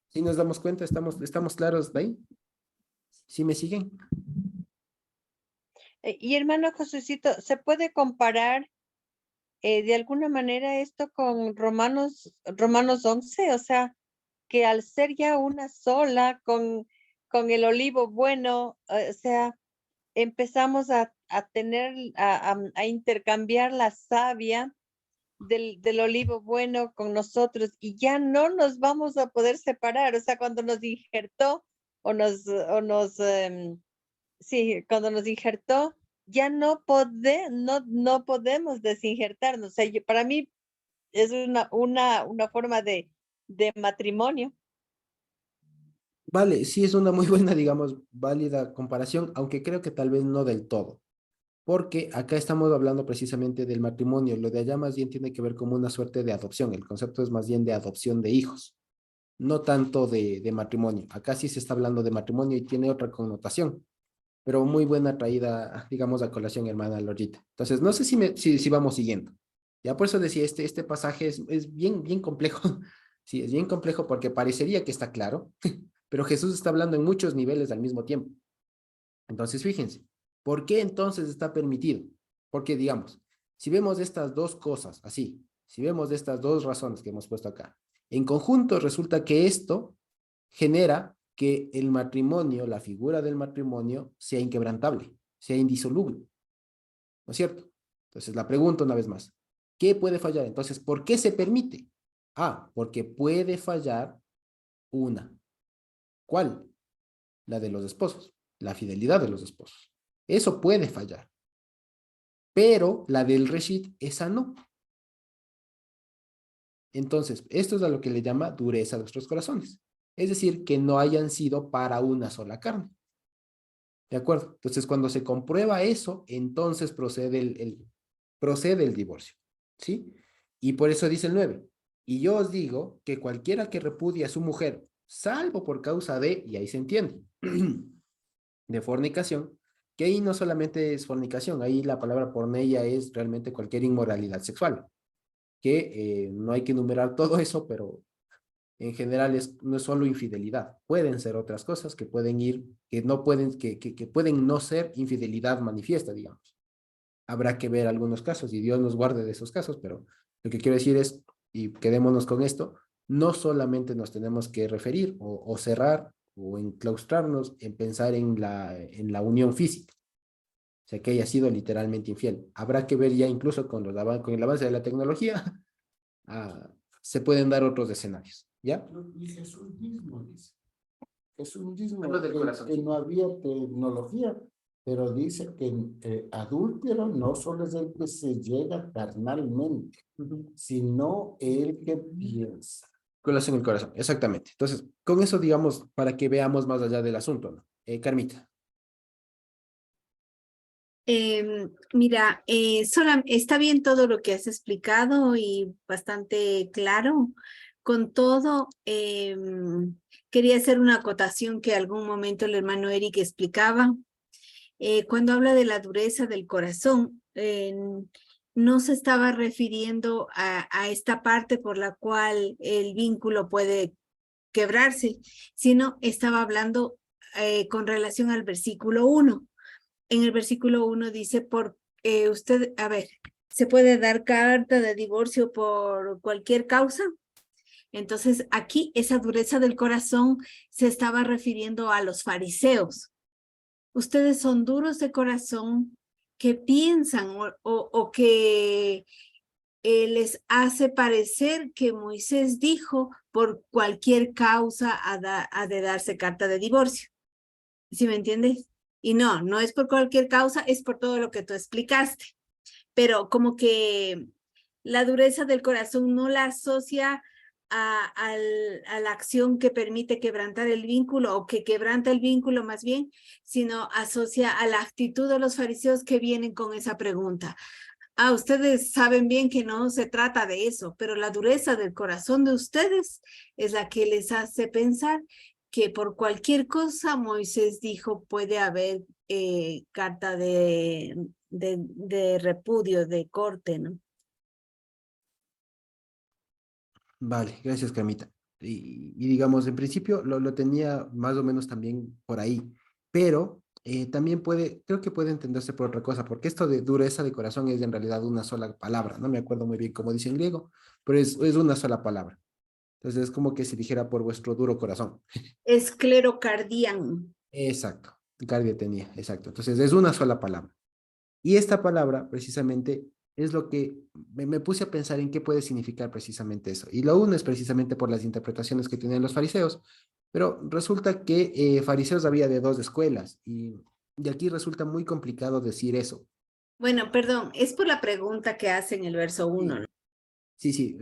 ¿Sí nos damos cuenta? ¿Estamos claros de ahí? ¿Sí me siguen? Y hermano Josécito, ¿se puede comparar de alguna manera esto con Romanos 11? O sea, que al ser ya una sola con el olivo bueno, o sea, empezamos a tener, a intercambiar la savia del olivo bueno con nosotros y ya no nos vamos a poder separar. O sea, cuando nos injertó sí, cuando nos injertó, ya no podemos desinjertarnos. O sea, para mí es una forma de matrimonio. Vale, sí es una muy buena, digamos, válida comparación, aunque creo que tal vez no del todo. Porque acá estamos hablando precisamente del matrimonio. Lo de allá más bien tiene que ver como una suerte de adopción. El concepto es más bien de adopción de hijos, no tanto de matrimonio. Acá sí se está hablando de matrimonio y tiene otra connotación, pero muy buena traída, digamos, a colación, hermana Lorita. Entonces, no sé si vamos siguiendo. Ya por eso decía, este pasaje es bien complejo. Sí, es bien complejo porque parecería que está claro, pero Jesús está hablando en muchos niveles al mismo tiempo. Entonces, fíjense, ¿por qué entonces está permitido? Porque, digamos, si vemos estas dos cosas así, si vemos estas dos razones que hemos puesto acá, en conjunto resulta que esto genera que el matrimonio, la figura del matrimonio, sea inquebrantable, sea indisoluble, ¿no es cierto? Entonces, la pregunta una vez más, ¿qué puede fallar? Entonces, ¿por qué se permite? Ah, porque puede fallar una. ¿Cuál? La de los esposos, la fidelidad de los esposos. Eso puede fallar, pero la del Reshit, esa no. Entonces, esto es a lo que le llama dureza de nuestros corazones. Es decir, que no hayan sido para una sola carne. ¿De acuerdo? Entonces, cuando se comprueba eso, entonces procede el divorcio. ¿Sí? Y por eso dice el 9. Y yo os digo que cualquiera que repudie a su mujer, salvo por causa de, y ahí se entiende, de fornicación, que ahí no solamente es fornicación, ahí la palabra porneia es realmente cualquier inmoralidad sexual, que no hay que enumerar todo eso, pero en general no es solo infidelidad, pueden ser otras cosas que pueden ir, que no pueden, que pueden no ser infidelidad manifiesta, digamos. Habrá que ver algunos casos y Dios nos guarde de esos casos, pero lo que quiero decir es, y quedémonos con esto, no solamente nos tenemos que referir o cerrar o enclaustrarnos en pensar en la unión física, o sea, que haya sido literalmente infiel. Habrá que ver ya incluso con el avance de la tecnología, se pueden dar otros escenarios, ¿ya? Y Jesús mismo dice. Jesús mismo Hablo del corazón. que no había tecnología, pero dice que adúltero no solo es el que se llega carnalmente, sino el que piensa. Corazón en el corazón, exactamente. Entonces, con eso, digamos, para que veamos más allá del asunto, ¿no? Carmita. Mira, está bien todo lo que has explicado y bastante claro. Con todo, quería hacer una acotación que algún momento el hermano Eric explicaba. Cuando habla de la dureza del corazón, no se estaba refiriendo a esta parte por la cual el vínculo puede quebrarse, sino estaba hablando con relación al versículo 1. En el versículo 1 dice, ¿se puede dar carta de divorcio por cualquier causa? Entonces, aquí esa dureza del corazón se estaba refiriendo a los fariseos. Ustedes son duros de corazón que piensan o que les hace parecer que Moisés dijo por cualquier causa ha de darse carta de divorcio. ¿Sí me entiendes? Y no es por cualquier causa, es por todo lo que tú explicaste. Pero como que la dureza del corazón no la asocia a la acción que permite quebrantar el vínculo o que quebranta el vínculo más bien, sino asocia a la actitud de los fariseos que vienen con esa pregunta. Ustedes saben bien que no se trata de eso, pero la dureza del corazón de ustedes es la que les hace pensar que por cualquier cosa Moisés dijo puede haber carta de repudio, de corte, ¿no? Vale, gracias, Camita. Y digamos, en principio lo tenía más o menos también por ahí, pero también creo que puede entenderse por otra cosa, porque esto de dureza de corazón es en realidad una sola palabra, no me acuerdo muy bien cómo dice en griego, pero es una sola palabra. Entonces es como que si dijera por vuestro duro corazón. Esclerocardián. Exacto, cardia tenía, exacto. Entonces es una sola palabra. Y esta palabra precisamente es lo que me puse a pensar en qué puede significar precisamente eso. Y lo uno es precisamente por las interpretaciones que tenían los fariseos, pero resulta que fariseos había de dos escuelas y aquí resulta muy complicado decir eso. Bueno, perdón, es por la pregunta que hace en el verso 1, ¿no? Sí,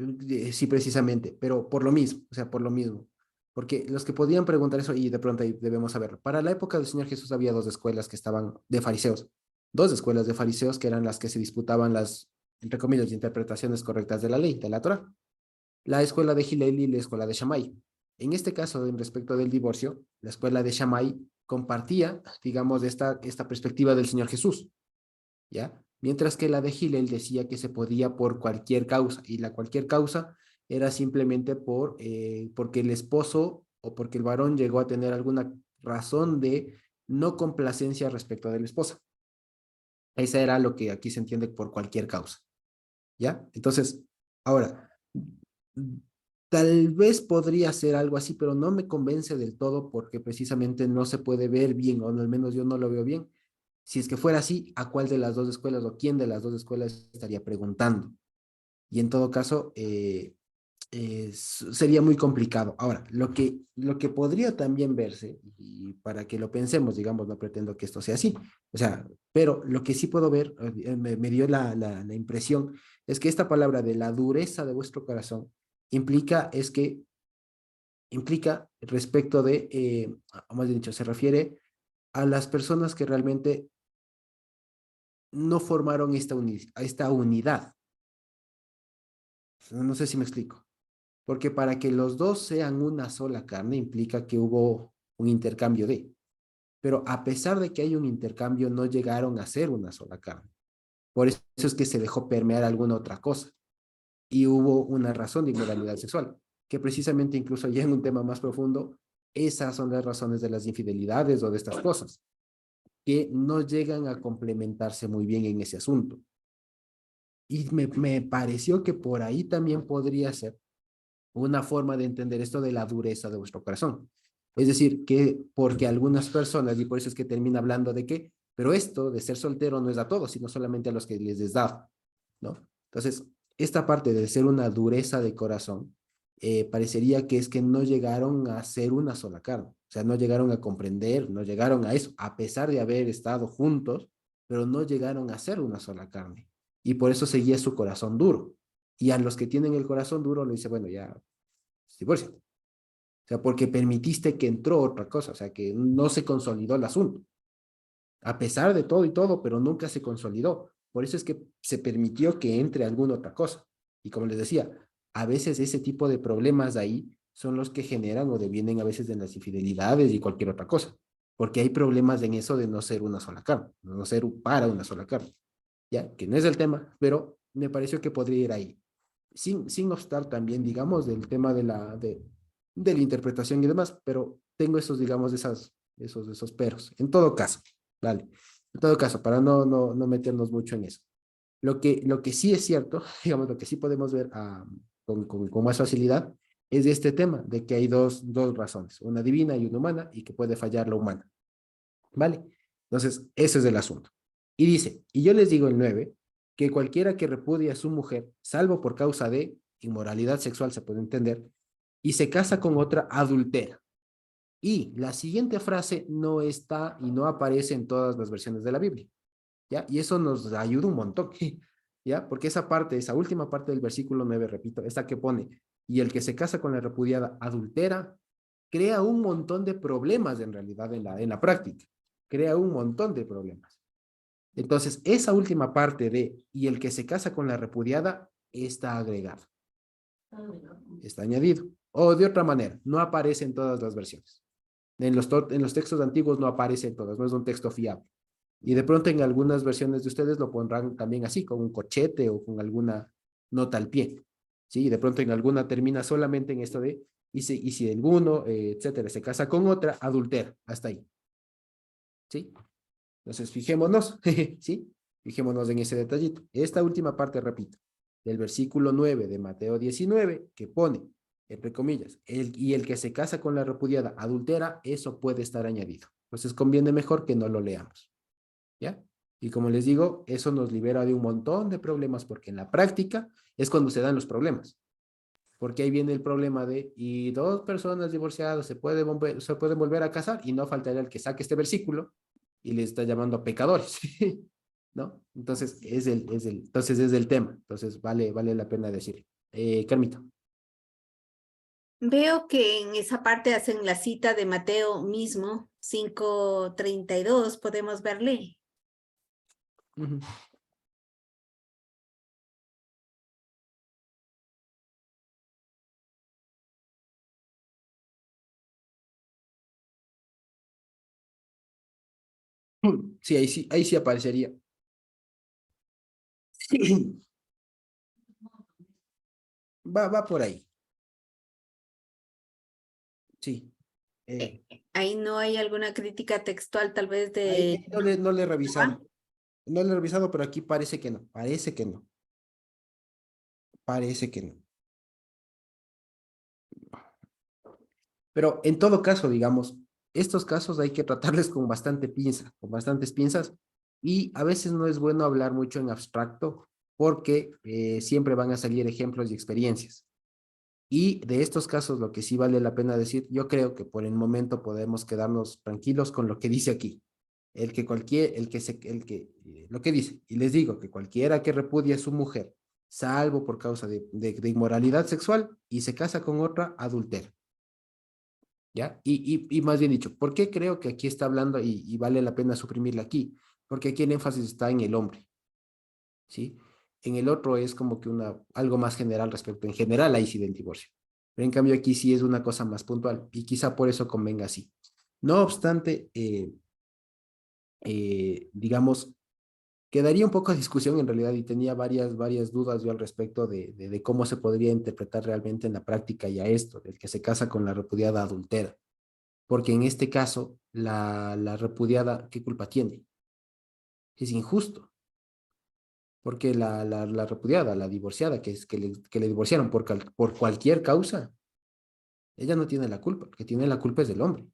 precisamente, pero por lo mismo, o sea, por lo mismo. Porque los que podían preguntar eso, y de pronto ahí debemos saberlo, para la época del Señor Jesús había dos escuelas que estaban de fariseos, dos escuelas de fariseos que eran las que se disputaban las, entre comillas, interpretaciones correctas de la ley, de la Torá. La escuela de Hillel y la escuela de Shammai. En este caso, en respecto del divorcio, la escuela de Shammai compartía, digamos, esta perspectiva del Señor Jesús, ¿ya? Mientras que la de Hillel decía que se podía por cualquier causa, y la cualquier causa era simplemente porque el esposo o porque el varón llegó a tener alguna razón de no complacencia respecto de la esposa. Esa era lo que aquí se entiende por cualquier causa, ¿ya? Entonces, ahora, tal vez podría ser algo así, pero no me convence del todo porque precisamente no se puede ver bien, o al menos yo no lo veo bien. Si es que fuera así, ¿a cuál de las dos escuelas o quién de las dos escuelas estaría preguntando? Y en todo caso, sería muy complicado. Ahora, lo que podría también verse, y para que lo pensemos, digamos, no pretendo que esto sea así, o sea, pero lo que sí puedo ver, me dio la impresión, es que esta palabra de la dureza de vuestro corazón implica respecto de, más bien dicho, se refiere a las personas que realmente no formaron esta unidad. No sé si me explico. Porque para que los dos sean una sola carne implica que hubo un intercambio de. Pero a pesar de que hay un intercambio, no llegaron a ser una sola carne. Por eso es que se dejó permear alguna otra cosa. Y hubo una razón de inmoralidad sexual, que precisamente incluso ya en un tema más profundo, esas son las razones de las infidelidades o de estas cosas, que no llegan a complementarse muy bien en ese asunto. Y me pareció que por ahí también podría ser una forma de entender esto de la dureza de vuestro corazón. Es decir, que porque algunas personas, y por eso es que termina hablando de que, pero esto de ser soltero no es a todos, sino solamente a los que les da, ¿no? Entonces, esta parte de ser una dureza de corazón, parecería que es que no llegaron a ser una sola carne, o sea, no llegaron a comprender, no llegaron a eso, a pesar de haber estado juntos, pero no llegaron a ser una sola carne. Y por eso seguía su corazón duro. Y a los que tienen el corazón duro le dice, bueno, ya, divorcio. O sea, porque permitiste que entró otra cosa, o sea, que no se consolidó el asunto. a pesar de todo y todo, pero nunca se consolidó. Por eso es que se permitió que entre alguna otra cosa. Y como les decía, a veces ese tipo de problemas de ahí son los que generan o devienen a veces de las infidelidades y cualquier otra cosa. Porque hay problemas en eso de no ser una sola carne, no ser para una sola carne. Ya, que no es el tema, pero me pareció que podría ir ahí. Sin obstar también, digamos, del tema de la interpretación y demás, pero tengo esos, digamos, esos peros. En todo caso, ¿vale? En todo caso, para no meternos mucho en eso. Lo que sí es cierto, digamos, lo que sí podemos ver con más facilidad es de este tema, de que hay dos razones, una divina y una humana, y que puede fallar la humana, ¿vale? Entonces, ese es el asunto. Y dice, y yo les digo el 9 que cualquiera que repudie a su mujer, salvo por causa de inmoralidad sexual, se puede entender, y se casa con otra adultera. Y la siguiente frase no está y no aparece en todas las versiones de la Biblia, ¿ya? Y eso nos ayuda un montón, ¿ya? Porque esa parte, esa última parte del versículo 9, repito, esta que pone, y el que se casa con la repudiada adultera, crea un montón de problemas en realidad en la práctica, crea un montón de problemas. Entonces, esa última parte de, y el que se casa con la repudiada, está agregado, está añadido. O de otra manera, no aparece en todas las versiones. En los textos antiguos no aparece en todas, no es un texto fiable. Y de pronto en algunas versiones de ustedes lo pondrán también así, con un cochete o con alguna nota al pie. ¿Sí? Y de pronto en alguna termina solamente en esto de, y si alguno, etcétera, se casa con otra, adultera, hasta ahí. ¿Sí? Entonces, fijémonos, ¿sí? Fijémonos en ese detallito. Esta última parte, repito, del versículo 9 de Mateo 19, que pone, entre comillas, y el que se casa con la repudiada adultera, eso puede estar añadido. Entonces, conviene mejor que no lo leamos. ¿Ya? Y como les digo, eso nos libera de un montón de problemas, porque en la práctica es cuando se dan los problemas. Porque ahí viene el problema de, y dos personas divorciadas se pueden volver a casar, y no faltaría el que saque este versículo y les está llamando pecadores, ¿no? Entonces entonces es el tema. Entonces vale la pena decir. Carmita. Veo que en esa parte hacen la cita de Mateo mismo, 5:32, podemos verle. Ujú. Sí, ahí sí aparecería. Va por ahí. Sí. Ahí no hay alguna crítica textual, tal vez Ahí de... no le he revisado. No le he revisado, pero aquí parece que no. Parece que no. Parece que no. Pero en todo caso, digamos, estos casos hay que tratarles con bastante pinza, con bastantes pinzas, y a veces no es bueno hablar mucho en abstracto porque siempre van a salir ejemplos y experiencias. Y de estos casos, lo que sí vale la pena decir, yo creo que por el momento podemos quedarnos tranquilos con lo que dice aquí. Lo que dice, y les digo que cualquiera que repudie a su mujer, salvo por causa de inmoralidad sexual, y se casa con otra, adultera. ¿Ya? Y más bien dicho, ¿por qué creo que aquí está hablando y vale la pena suprimirla aquí? Porque aquí el énfasis está en el hombre, ¿sí? En el otro es como que algo más general respecto, en general ahí sí del divorcio. Pero en cambio aquí sí es una cosa más puntual y quizá por eso convenga así. No obstante, digamos, quedaría un poco de discusión en realidad y tenía varias dudas yo al respecto de cómo se podría interpretar realmente en la práctica ya esto, del que se casa con la repudiada adultera. Porque en este caso, la repudiada, ¿qué culpa tiene? Es injusto, porque la repudiada, la divorciada, que le divorciaron por cualquier causa, ella no tiene la culpa, porque tiene la culpa es del hombre,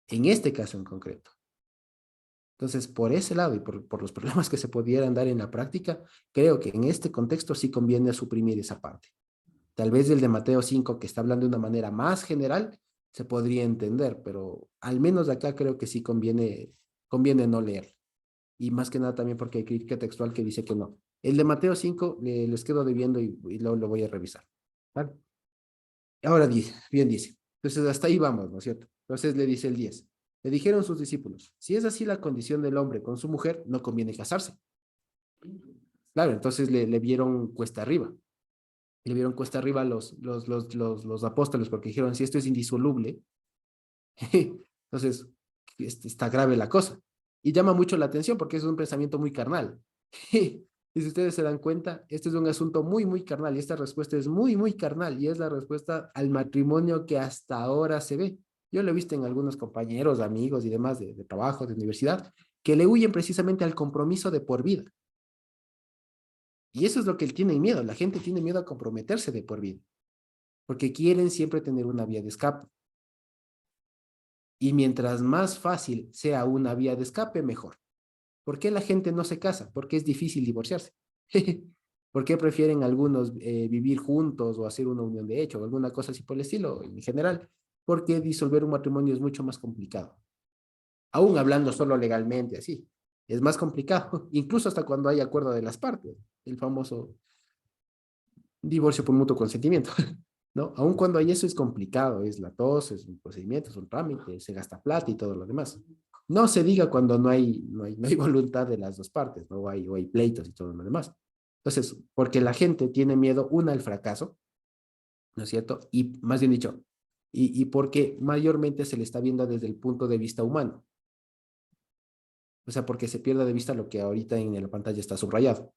en este caso en concreto. Entonces, por ese lado y por los problemas que se pudieran dar en la práctica, creo que en este contexto sí conviene suprimir esa parte. Tal vez el de Mateo 5, que está hablando de una manera más general, se podría entender, pero al menos de acá creo que sí conviene no leer. Y más que nada también porque hay crítica textual que dice que no. El de Mateo 5 les quedo debiendo y lo voy a revisar. ¿Vale? Ahora dice, bien dice. Entonces hasta ahí vamos, ¿no es cierto? Entonces le dice el 10. Le dijeron sus discípulos, si es así la condición del hombre con su mujer, no conviene casarse. Claro, entonces le vieron cuesta arriba. Le vieron cuesta arriba los apóstoles porque dijeron, si esto es indisoluble, entonces está grave la cosa. Y llama mucho la atención porque es un pensamiento muy carnal. Y si ustedes se dan cuenta, este es un asunto muy, muy carnal y esta respuesta es muy, muy carnal y es la respuesta al matrimonio que hasta ahora se ve. Yo lo he visto en algunos compañeros, amigos y demás de trabajo, de universidad, que le huyen precisamente al compromiso de por vida. Y eso es lo que tienen miedo. La gente tiene miedo a comprometerse de por vida, porque quieren siempre tener una vía de escape. Y mientras más fácil sea una vía de escape, mejor. ¿Por qué la gente no se casa? Porque es difícil divorciarse. ¿Por qué prefieren algunos vivir juntos o hacer una unión de hecho o alguna cosa así por el estilo en general? Porque disolver un matrimonio es mucho más complicado. Aún hablando solo legalmente así, es más complicado, incluso hasta cuando hay acuerdo de las partes, el famoso divorcio por mutuo consentimiento, ¿no? Aún cuando hay eso es complicado, es latoso, es un procedimiento, es un trámite, se gasta plata y todo lo demás. No se diga cuando no hay voluntad de las dos partes, ¿no? O hay pleitos y todo lo demás. Entonces, porque la gente tiene miedo, una, al fracaso, ¿no es cierto? Y más bien dicho, y porque mayormente se le está viendo desde el punto de vista humano. O sea, porque se pierde de vista lo que ahorita en la pantalla está subrayado.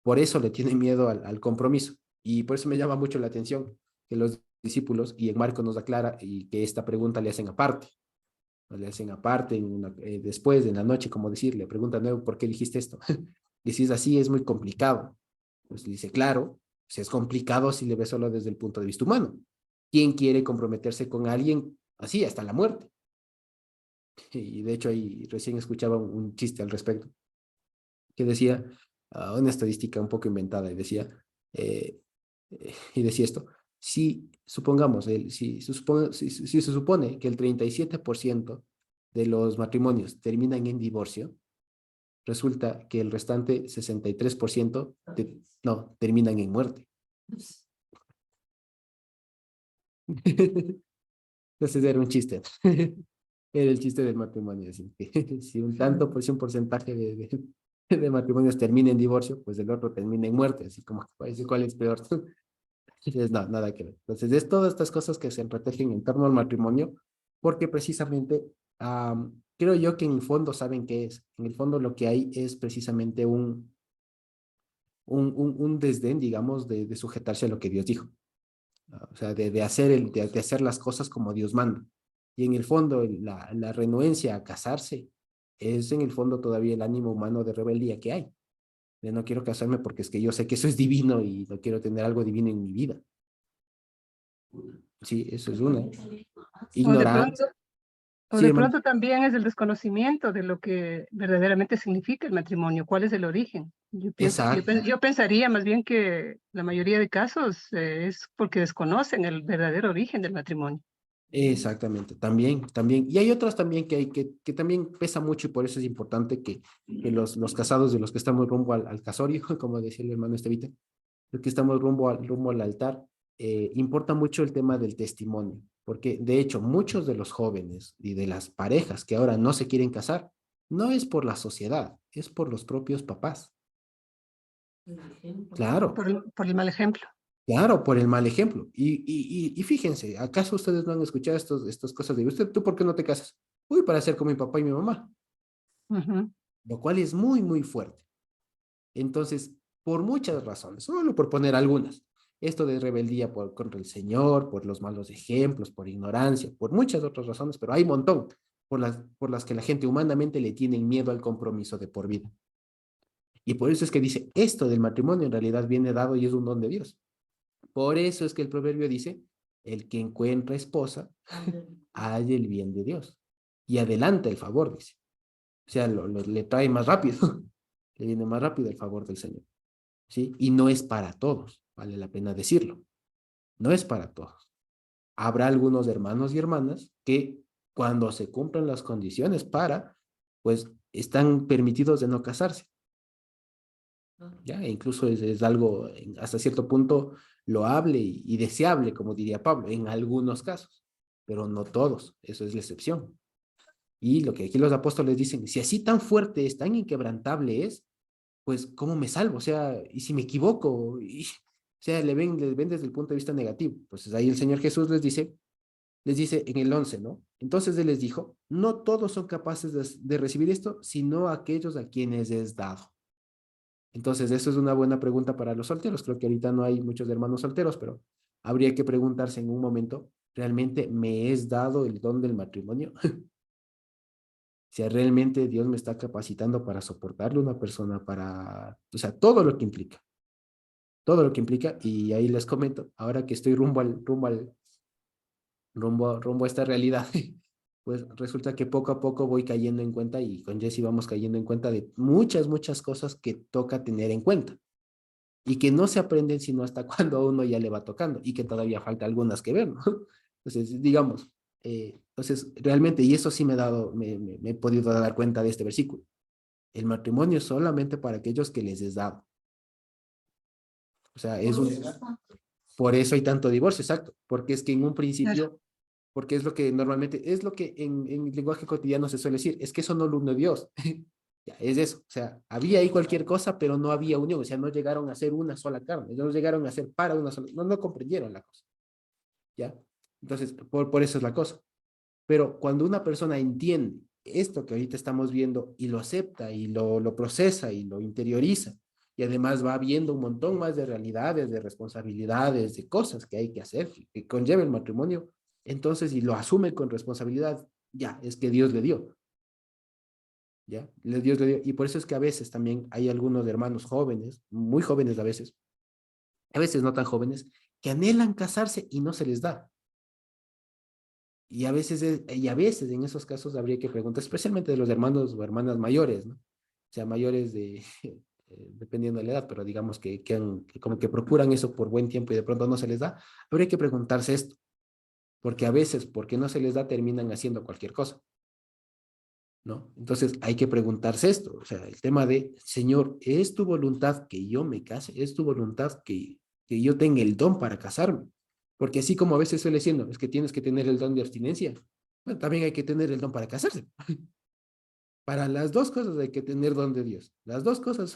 Por eso le tiene miedo al compromiso. Y por eso me llama mucho la atención que los discípulos, y en Marco nos aclara, y que esta pregunta le hacen aparte. Le hacen aparte, después, en la noche, como decir, le preguntan nuevo, ¿por qué dijiste esto? Y si es así, es muy complicado. Pues le dice, claro, si es complicado si le ves solo desde el punto de vista humano. ¿Quién quiere comprometerse con alguien así hasta la muerte? Y de hecho ahí recién escuchaba un chiste al respecto, que decía, una estadística un poco inventada, y decía esto, si supongamos, si se supone que el 37% de los matrimonios terminan en divorcio, resulta que el restante 63% no, terminan en muerte. Entonces era un chiste. Era el chiste del matrimonio. Así que, si un tanto, pues un porcentaje de matrimonios termina en divorcio, pues el otro termina en muerte. Así como que parece cuál es peor. Entonces, no, nada que ver. Entonces, es todas estas cosas que se entretejen en torno al matrimonio, porque precisamente creo yo que en el fondo saben qué es. En el fondo lo que hay es precisamente un desdén, digamos, de sujetarse a lo que Dios dijo. O sea, de hacer las cosas como Dios manda. Y en el fondo, la renuencia a casarse es en el fondo todavía el ánimo humano de rebeldía que hay. De no quiero casarme porque es que yo sé que eso es divino y no quiero tener algo divino en mi vida. Sí, eso es una. O de Ignorancia. pronto, o Sí, de hermano. pronto también es el desconocimiento de lo que verdaderamente significa el matrimonio, cuál es el origen. Yo pienso, Exacto. yo pensaría más bien que la mayoría de casos es porque desconocen el verdadero origen del matrimonio. Exactamente, también. Y hay otras también que también pesa mucho y por eso es importante que los casados de los que estamos rumbo al casorio, como decía el hermano Estevita, los que estamos rumbo al altar, importa mucho el tema del testimonio, porque de hecho muchos de los jóvenes y de las parejas que ahora no se quieren casar, no es por la sociedad, es por los propios papás. Claro. Por el mal ejemplo. Claro, por el mal ejemplo. Y fíjense, ¿acaso ustedes no han escuchado estas cosas de usted? ¿Tú por qué no te casas? Uy, para ser como mi papá y mi mamá, Ujú. lo cual es muy, muy fuerte. Entonces, por muchas razones, solo por poner algunas, esto de rebeldía contra el Señor, por los malos ejemplos, por ignorancia, por muchas otras razones, pero hay un montón por las que la gente humanamente le tiene miedo al compromiso de por vida. Y por eso es que dice, esto del matrimonio en realidad viene dado y es un don de Dios. Por eso es que el proverbio dice, el que encuentra esposa, halla el bien de Dios. Y adelanta el favor, dice. O sea, le trae más rápido, le viene más rápido el favor del Señor. ¿Sí? Y no es para todos, vale la pena decirlo. No es para todos. Habrá algunos hermanos y hermanas que cuando se cumplan las condiciones pues están permitidos de no casarse. ¿Ya? E incluso es algo hasta cierto punto loable y deseable, como diría Pablo, en algunos casos, pero no todos, eso es la excepción. Y lo que aquí los apóstoles dicen, si así tan fuerte es, tan inquebrantable es, pues ¿cómo me salvo? O sea, y si me equivoco, o sea, le ven desde el punto de vista negativo. Pues ahí el Señor Jesús les dice en el 11, ¿no? Entonces Él les dijo, no todos son capaces de recibir esto, sino aquellos a quienes es dado. Entonces, eso es una buena pregunta para los solteros. Creo que ahorita no hay muchos hermanos solteros, pero habría que preguntarse en un momento, ¿realmente me es dado el don del matrimonio? Si realmente Dios me está capacitando para soportarle a una persona, para, o sea, todo lo que implica, y ahí les comento, ahora que estoy rumbo a esta realidad, pues resulta que poco a poco voy cayendo en cuenta y con Jesse vamos cayendo en cuenta de muchas cosas que toca tener en cuenta y que no se aprenden sino hasta cuando a uno ya le va tocando y que todavía falta algunas que ver, ¿no? Entonces, digamos, entonces realmente, y eso sí me he podido dar cuenta de este versículo, el matrimonio es solamente para aquellos que les es dado. O sea, por eso hay tanto divorcio, exacto, porque es que en un Claro. principio, porque es lo que normalmente, es lo que en el lenguaje cotidiano se suele decir, es que eso no lo unió Dios. Ya, es eso, o sea, había ahí cualquier cosa, pero no había unión, o sea, no llegaron a ser una sola carne, no llegaron a ser para una sola, no comprendieron la cosa, ¿ya? Entonces, por eso es la cosa. Pero cuando una persona entiende esto que ahorita estamos viendo y lo acepta y lo procesa y lo interioriza, y además va viendo un montón más de realidades, de responsabilidades, de cosas que hay que hacer, que conlleva el matrimonio, entonces, y lo asume con responsabilidad, ya, es que Dios le dio. ¿Ya? Dios le dio. Y por eso es que a veces también hay algunos hermanos jóvenes, muy jóvenes a veces no tan jóvenes, que anhelan casarse y no se les da. Y a veces en esos casos habría que preguntar, especialmente de los hermanos o hermanas mayores, ¿no? O sea, mayores de, dependiendo de la edad, pero digamos que como que procuran eso por buen tiempo y de pronto no se les da, habría que preguntarse esto, porque a veces, porque no se les da, terminan haciendo cualquier cosa. ¿No? Entonces hay que preguntarse esto, o sea, el tema de, Señor, ¿es tu voluntad que yo me case? ¿Es tu voluntad que yo tenga el don para casarme? Porque así como a veces suele diciendo, es que tienes que tener el don de abstinencia, bueno, también hay que tener el don para casarse. Para las dos cosas hay que tener don de Dios. Las dos cosas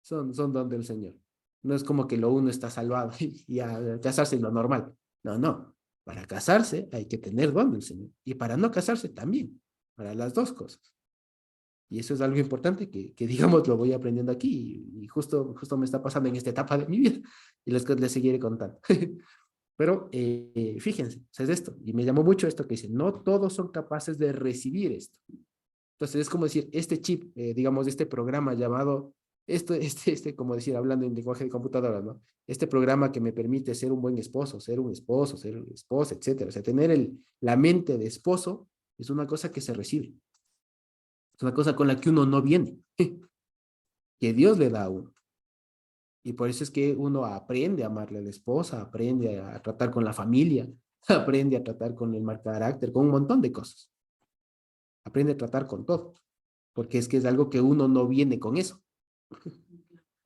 son don del Señor. No es como que lo uno está salvado y a casarse es lo normal. No, no. Para casarse hay que tener don del Señor. Y para no casarse también. Para las dos cosas. Y eso es algo importante que digamos, lo voy aprendiendo aquí y justo me está pasando en esta etapa de mi vida y les seguiré contando. Pero fíjense, es esto, y me llamó mucho esto que dice, no todos son capaces de recibir esto. Entonces es como decir, este chip, digamos, este programa llamado, como decir, hablando en lenguaje de computadora, ¿no? Este programa que me permite ser un buen esposo, ser una esposa, etcétera. O sea, tener la mente de esposo es una cosa que se recibe. Es una cosa con la que uno no viene, que Dios le da a uno. Y por eso es que uno aprende a amarle a la esposa, aprende a tratar con la familia, aprende a tratar con el mal carácter, con un montón de cosas. Aprende a tratar con todo, porque es que es algo que uno no viene con eso.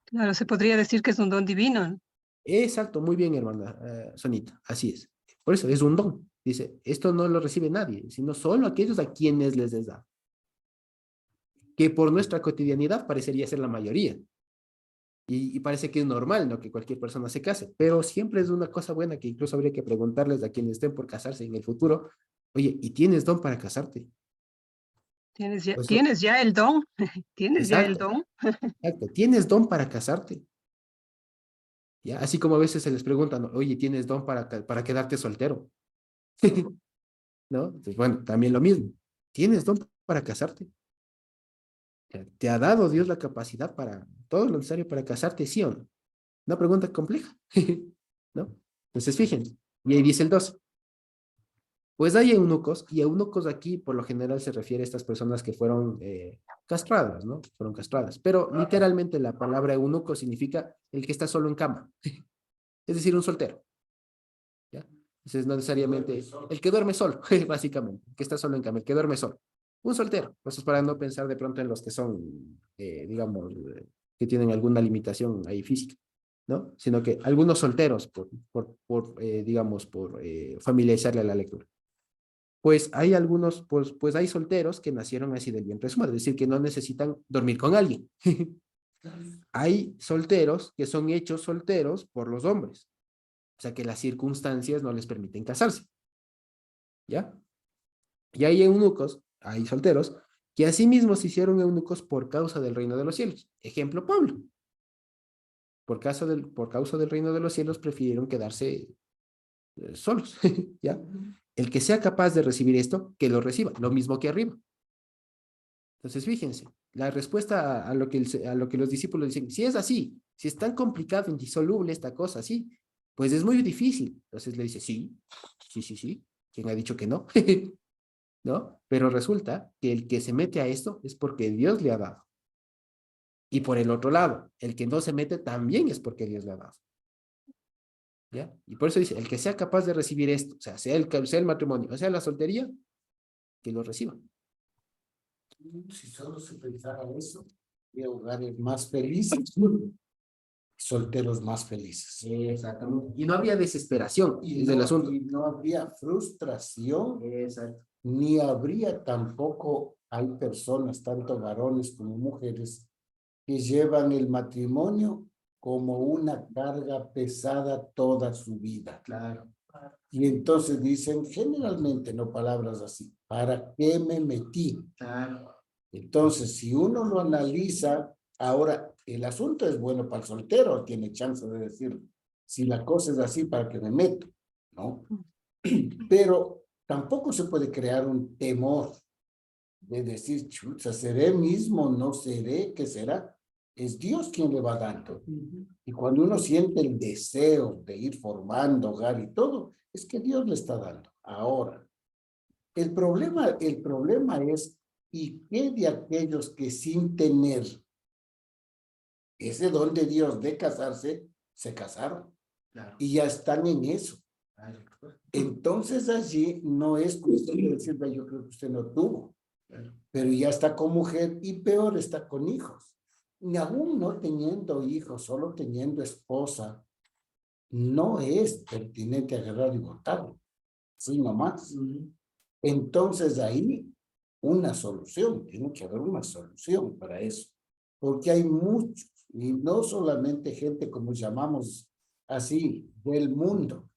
Claro, se podría decir que es un don divino, ¿no? Exacto, muy bien, hermana Sonita, así es. Por eso es un don. Dice, esto no lo recibe nadie, sino solo aquellos a quienes les es dado. Que por nuestra cotidianidad parecería ser la mayoría. Y parece que es normal, ¿no? Que cualquier persona se case, pero siempre es una cosa buena que incluso habría que preguntarles a quienes estén por casarse en el futuro, oye, ¿y tienes don para casarte? Pues, Tienes ya el don, tienes ya el exacto, don. exacto, ¿tienes don para casarte? ¿Ya? Así como a veces se les preguntan, oye, ¿tienes don para quedarte soltero? ¿No? Entonces, bueno, también lo mismo, ¿tienes don para casarte? ¿Te ha dado Dios la capacidad para todo lo necesario para casarte, sí o no? Una pregunta compleja, ¿no? Entonces, fíjense, y ahí dice el 2. Pues hay eunucos, y eunucos aquí por lo general se refiere a estas personas que fueron castradas, ¿no? Fueron castradas. Pero literalmente la palabra eunuco significa el que está solo en cama, es decir, un soltero, ¿ya? Entonces, no necesariamente el que duerme solo, básicamente, el que está solo en cama, el que duerme solo. Un soltero, pues es para no pensar de pronto en los que son, digamos, que tienen alguna limitación ahí física, ¿no? Sino que algunos solteros, digamos, por familiarizarle a la lectura. Pues hay algunos, pues hay solteros que nacieron así del vientre de su madre, es decir, que no necesitan dormir con alguien. Hay solteros que son hechos solteros por los hombres, o sea que las circunstancias no les permiten casarse, ¿ya? Y hay eunucos, hay solteros, que asimismo se hicieron eunucos por causa del reino de los cielos. Ejemplo, Pablo. Por causa del reino de los cielos prefirieron quedarse solos, ¿ya? El que sea capaz de recibir esto, que lo reciba, lo mismo que arriba. Entonces, fíjense, la respuesta a lo que los discípulos dicen, si es así, si es tan complicado, indisoluble esta cosa, así, pues es muy difícil. Entonces le dice, sí, sí, sí, sí. ¿Quién ha dicho que no? ¿No? Pero resulta que el que se mete a esto es porque Dios le ha dado. Y por el otro lado, el que no se mete también es porque Dios le ha dado. ¿Ya? Y por eso dice, el que sea capaz de recibir esto, o sea, sea el matrimonio, o sea la soltería, que lo reciba. Si solo se pensara eso, habría hogares más felices, solteros más felices. Exactamente. Y no habría desesperación, Y es el no, asunto. y no habría frustración, Exacto. ni habría tampoco, hay personas, tanto varones como mujeres, que llevan el matrimonio como una carga pesada toda su vida. Claro. Y entonces dicen, generalmente, no palabras así, ¿para qué me metí? Claro. Entonces, si uno lo analiza, ahora el asunto es bueno para el soltero, tiene chance de decir, si la cosa es así, ¿para qué me meto? ¿No? Pero tampoco se puede crear un temor de decir, chucha, ¿seré mismo? ¿No seré? ¿Qué será? Es Dios quien le va dando. Y cuando uno siente el deseo de ir formando hogar y todo, es que Dios le está dando. Ahora, el problema es, ¿y qué de aquellos que sin tener ese don de Dios de casarse, se casaron? Claro. Y ya están en eso. Entonces allí no es cuestión de decirle, yo creo que usted no tuvo, pero ya está con mujer y peor está con hijos. Ni aún no teniendo hijos, solo teniendo esposa, no es pertinente agarrar y votarlo. Sí, nomás. Entonces ahí una solución, tiene que haber una solución para eso, porque hay muchos, y no solamente gente como llamamos así, del mundo.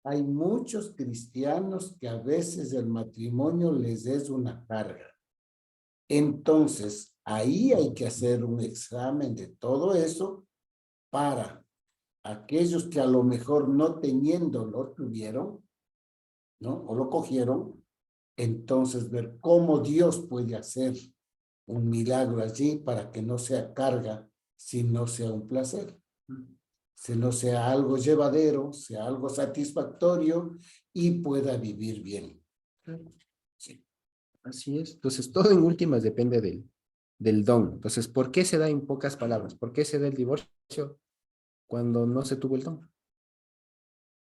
Hay muchos cristianos que a veces el matrimonio les es una carga. Entonces, ahí hay que hacer un examen de todo eso para aquellos que a lo mejor no teniendo lo tuvieron, ¿no? O lo cogieron, entonces ver cómo Dios puede hacer un milagro allí para que no sea carga, sino sea un placer. Si no sea algo llevadero, sea algo satisfactorio y pueda vivir bien. Sí. Así es. Entonces, todo en últimas depende del don. Entonces, ¿por qué se da en pocas palabras? ¿Por qué se da el divorcio cuando no se tuvo el don?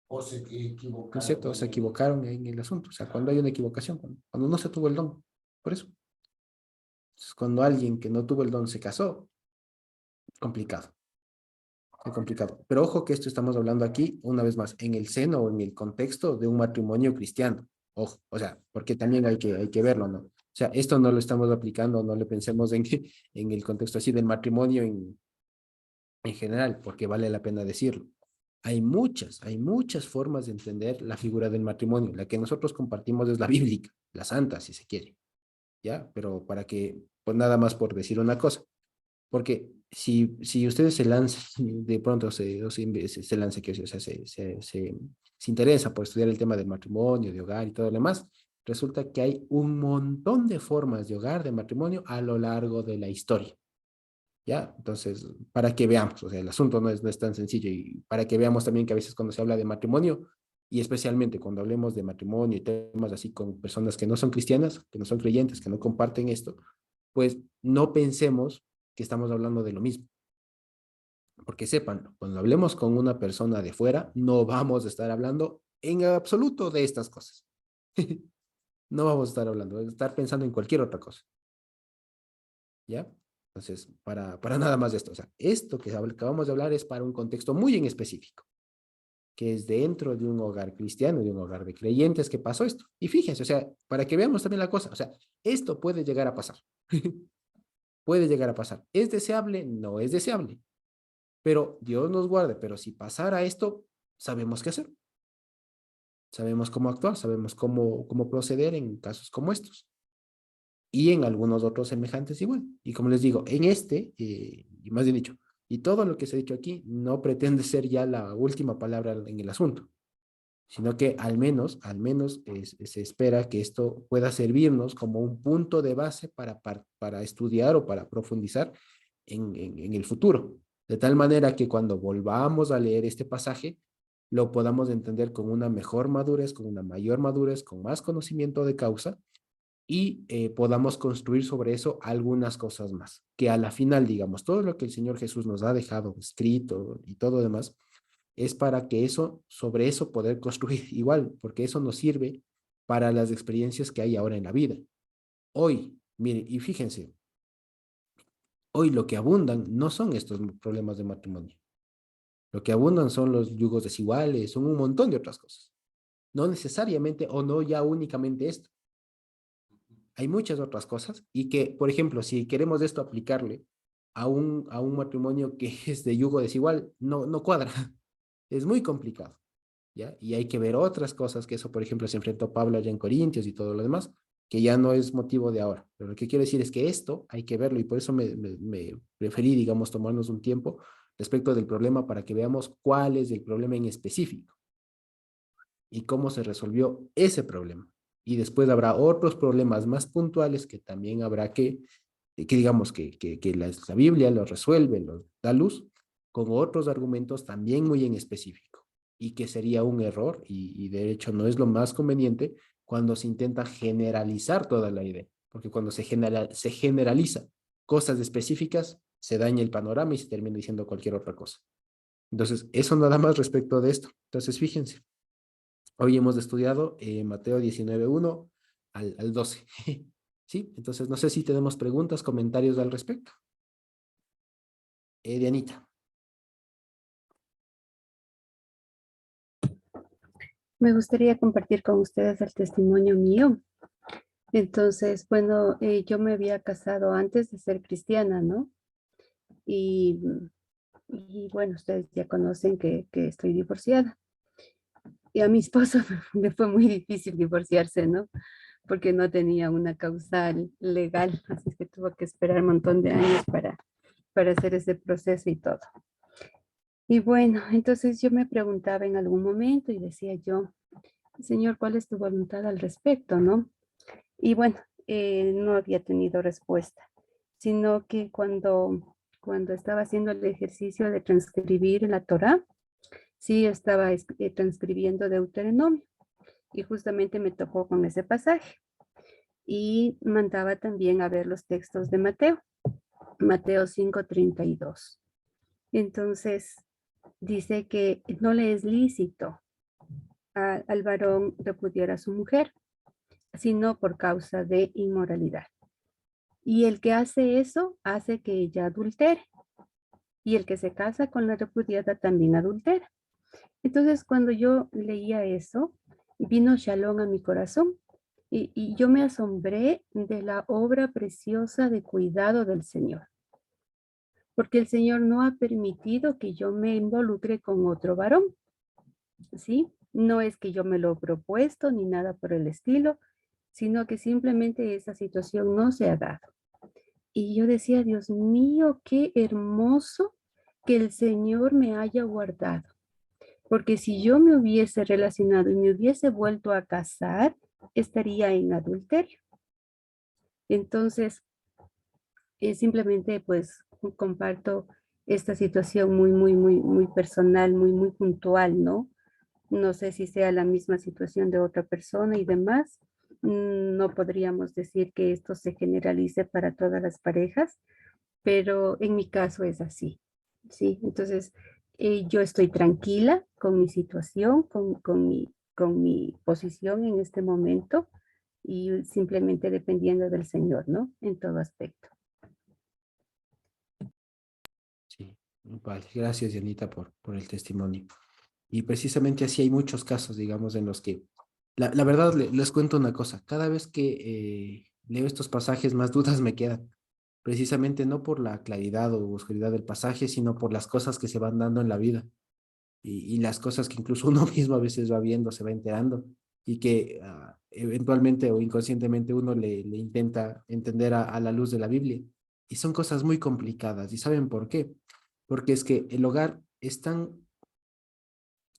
O se equivocaron. ¿No es cierto? Se equivocaron en el asunto. O sea, cuando hay una equivocación, cuando no se tuvo el don. Por eso. Entonces, cuando alguien que no tuvo el don se casó, complicado. Es complicado. Pero ojo que esto estamos hablando aquí, una vez más, en el seno o en el contexto de un matrimonio cristiano. Ojo, o sea, porque también hay que verlo, ¿no? O sea, esto no lo estamos aplicando, no le pensemos en el contexto así del matrimonio en general, porque vale la pena decirlo. Hay muchas formas de entender la figura del matrimonio. La que nosotros compartimos es la bíblica, la santa, si se quiere, ¿ya? Pero para que, pues nada más por decir una cosa. Porque si ustedes se lanzan, de pronto se lanza, que, o sea, se interesa por estudiar el tema del matrimonio, de hogar y todo lo demás, resulta que hay un montón de formas de hogar, de matrimonio a lo largo de la historia. ¿Ya? Entonces, para que veamos, o sea, el asunto no es tan sencillo y para que veamos también que a veces cuando se habla de matrimonio, y especialmente cuando hablemos de matrimonio y temas así con personas que no son cristianas, que no son creyentes, que no comparten esto, pues no pensemos que estamos hablando de lo mismo. Porque sepan, cuando hablemos con una persona de fuera, no vamos a estar hablando en absoluto de estas cosas. No vamos a estar hablando, vamos a estar pensando en cualquier otra cosa. ¿Ya? Entonces, para nada más de esto. O sea, esto que acabamos de hablar es para un contexto muy en específico. que es dentro de un hogar cristiano, de un hogar de creyentes, que pasó esto. Y fíjense, o sea, para que veamos también la cosa, o sea, esto puede llegar a pasar. Puede llegar a pasar. ¿Es deseable? No es deseable. Pero Dios nos guarde, pero si pasara esto, sabemos qué hacer. Sabemos cómo actuar, sabemos cómo proceder en casos como estos. Y en algunos otros semejantes igual. Y como les digo, en este, y más bien dicho, y todo lo que se ha dicho aquí no pretende ser ya la última palabra en el asunto, sino que al menos se espera que esto pueda servirnos como un punto de base para estudiar o para profundizar en el futuro, de tal manera que cuando volvamos a leer este pasaje, lo podamos entender con una mejor madurez, con una mayor madurez, con más conocimiento de causa y podamos construir sobre eso algunas cosas más, que a la final, digamos, todo lo que el Señor Jesús nos ha dejado escrito y todo demás, es para que eso, sobre eso poder construir igual, porque eso nos sirve para las experiencias que hay ahora en la vida. Hoy, mire, y fíjense, hoy lo que abundan no son estos problemas de matrimonio. Lo que abundan son los yugos desiguales, son un montón de otras cosas. No necesariamente o no ya únicamente esto. Hay muchas otras cosas y que, por ejemplo, si queremos esto aplicarle a un matrimonio que es de yugo desigual, no cuadra. Es muy complicado. ¿Ya? Y hay que ver otras cosas, que eso, por ejemplo, se enfrentó Pablo allá en Corintios y todo lo demás, que ya no es motivo de ahora. Pero lo que quiero decir es que esto hay que verlo y por eso me preferí, digamos, tomarnos un tiempo respecto del problema para que veamos cuál es el problema en específico y cómo se resolvió ese problema. Y después habrá otros problemas más puntuales que también habrá que digamos, que la Biblia los resuelve, los da luz, con otros argumentos también muy en específico y que sería un error y de hecho no es lo más conveniente cuando se intenta generalizar toda la idea, porque cuando se generaliza cosas específicas, se daña el panorama y se termina diciendo cualquier otra cosa. Entonces, eso nada más respecto de esto. Entonces, fíjense, hoy hemos estudiado Mateo 19:1 al 12. ¿Sí? Entonces, no sé si tenemos preguntas, comentarios al respecto. Dianita. Me gustaría compartir con ustedes el testimonio mío. Entonces, bueno, yo me había casado antes de ser cristiana, ¿no? Y, y bueno, ustedes ya conocen que estoy divorciada. Y a mi esposo le fue muy difícil divorciarse, ¿no? Porque no tenía una causal legal, así que tuvo que esperar un montón de años para hacer ese proceso y todo. Y bueno, entonces yo me preguntaba en algún momento y decía yo, Señor, ¿cuál es tu voluntad al respecto, no? Y bueno, no había tenido respuesta, sino que cuando estaba haciendo el ejercicio de transcribir la Torá, sí estaba transcribiendo Deuteronomio y justamente me tocó con ese pasaje. Y mandaba también a ver los textos de Mateo, Mateo 5:32. Entonces, dice que no le es lícito al varón repudiar a su mujer, sino por causa de inmoralidad. Y el que hace eso hace que ella adultere. Y el que se casa con la repudiada también adultera. Entonces, cuando yo leía eso, vino Shalom a mi corazón. Y yo me asombré de la obra preciosa de cuidado del Señor. Porque el Señor no ha permitido que yo me involucre con otro varón. ¿Sí? No es que yo me lo he propuesto ni nada por el estilo, sino que simplemente esa situación no se ha dado. Y yo decía, Dios mío, qué hermoso que el Señor me haya guardado. Porque si yo me hubiese relacionado y me hubiese vuelto a casar, estaría en adulterio. Entonces, simplemente pues comparto esta situación muy personal, muy puntual, ¿no? No sé si sea la misma situación de otra persona y demás. No podríamos decir que esto se generalice para todas las parejas, pero en mi caso es así, ¿sí? Entonces, yo estoy tranquila con mi situación, con mi posición en este momento y simplemente dependiendo del Señor, ¿no? En todo aspecto. Sí, vale. Gracias, Dianita, por el testimonio. Y precisamente así hay muchos casos, digamos, en los que, la verdad, les cuento una cosa, cada vez que leo estos pasajes, más dudas me quedan, precisamente no por la claridad o oscuridad del pasaje, sino por las cosas que se van dando en la vida y las cosas que incluso uno mismo a veces va viendo, se va enterando y que eventualmente o inconscientemente uno le intenta entender a la luz de la Biblia. Y son cosas muy complicadas. ¿Y saben por qué? Porque es que el hogar es tan,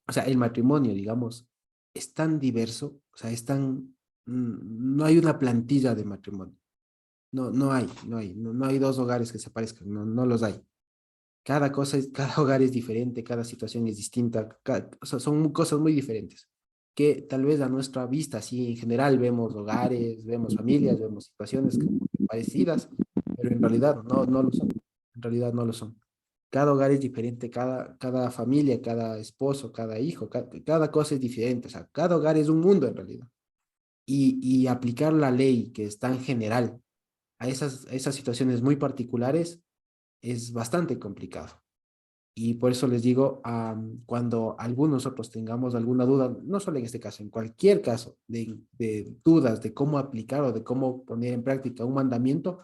o sea, el matrimonio, digamos, es tan diverso, o sea, es tan, no hay una plantilla de matrimonio. No, no hay dos hogares que se parezcan, no los hay. Cada cosa es, cada hogar es diferente, cada situación es distinta, o sea, son cosas muy diferentes, que tal vez a nuestra vista, sí, en general vemos hogares, vemos familias, vemos situaciones parecidas, pero en realidad no lo son, en realidad no lo son. Cada hogar es diferente, cada familia, cada esposo, cada hijo, cada cosa es diferente, o sea, cada hogar es un mundo en realidad. Y aplicar la ley que es tan general a esas situaciones muy particulares es bastante complicado. Y por eso les digo, cuando algunos nosotros tengamos alguna duda, no solo en este caso, en cualquier caso de dudas de cómo aplicar o de cómo poner en práctica un mandamiento,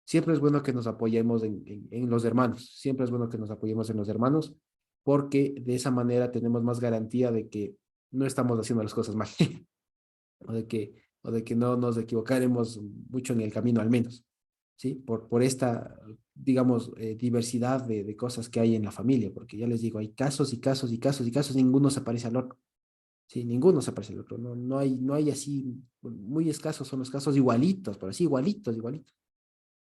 siempre es bueno que nos apoyemos en los hermanos, siempre es bueno que nos apoyemos en los hermanos, porque de esa manera tenemos más garantía de que no estamos haciendo las cosas mal, o de que no nos equivocaremos mucho en el camino al menos. ¿Sí? Por esta, digamos, diversidad de cosas que hay en la familia, porque ya les digo, hay casos y casos y casos y casos, ninguno se parece al otro, ¿sí? Ninguno se parece al otro, no hay así, muy escasos son los casos igualitos, pero así igualitos.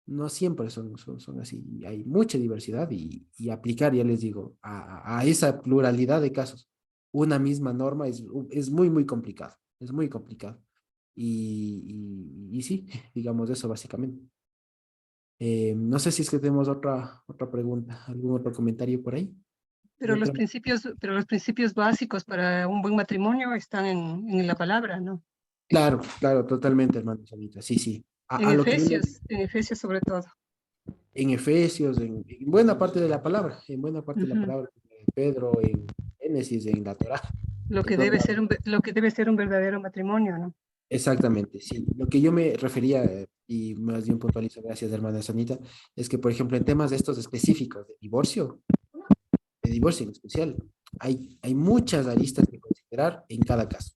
No siempre son así, hay mucha diversidad y aplicar, ya les digo, a esa pluralidad de casos, una misma norma es muy complicado, es muy complicado. Y sí, digamos eso básicamente. No sé si es que tenemos otra pregunta, algún otro comentario por ahí. Yo creo, Pero los principios básicos para un buen matrimonio están en la palabra, ¿no? claro, totalmente, hermano Sanita. Sí, sí. A lo que En Efesios sobre todo. en Efesios, en buena parte de la palabra, en buena parte de la Ujú. palabra, en Pedro, en Génesis, en la Torá, en todo lado. Lo que debe ser un verdadero matrimonio, ¿no? Exactamente, sí. Lo que yo me refería, y más bien puntualizo, gracias, hermana Sanita, es que, por ejemplo, en temas de estos específicos de divorcio en especial, hay muchas aristas que considerar en cada caso.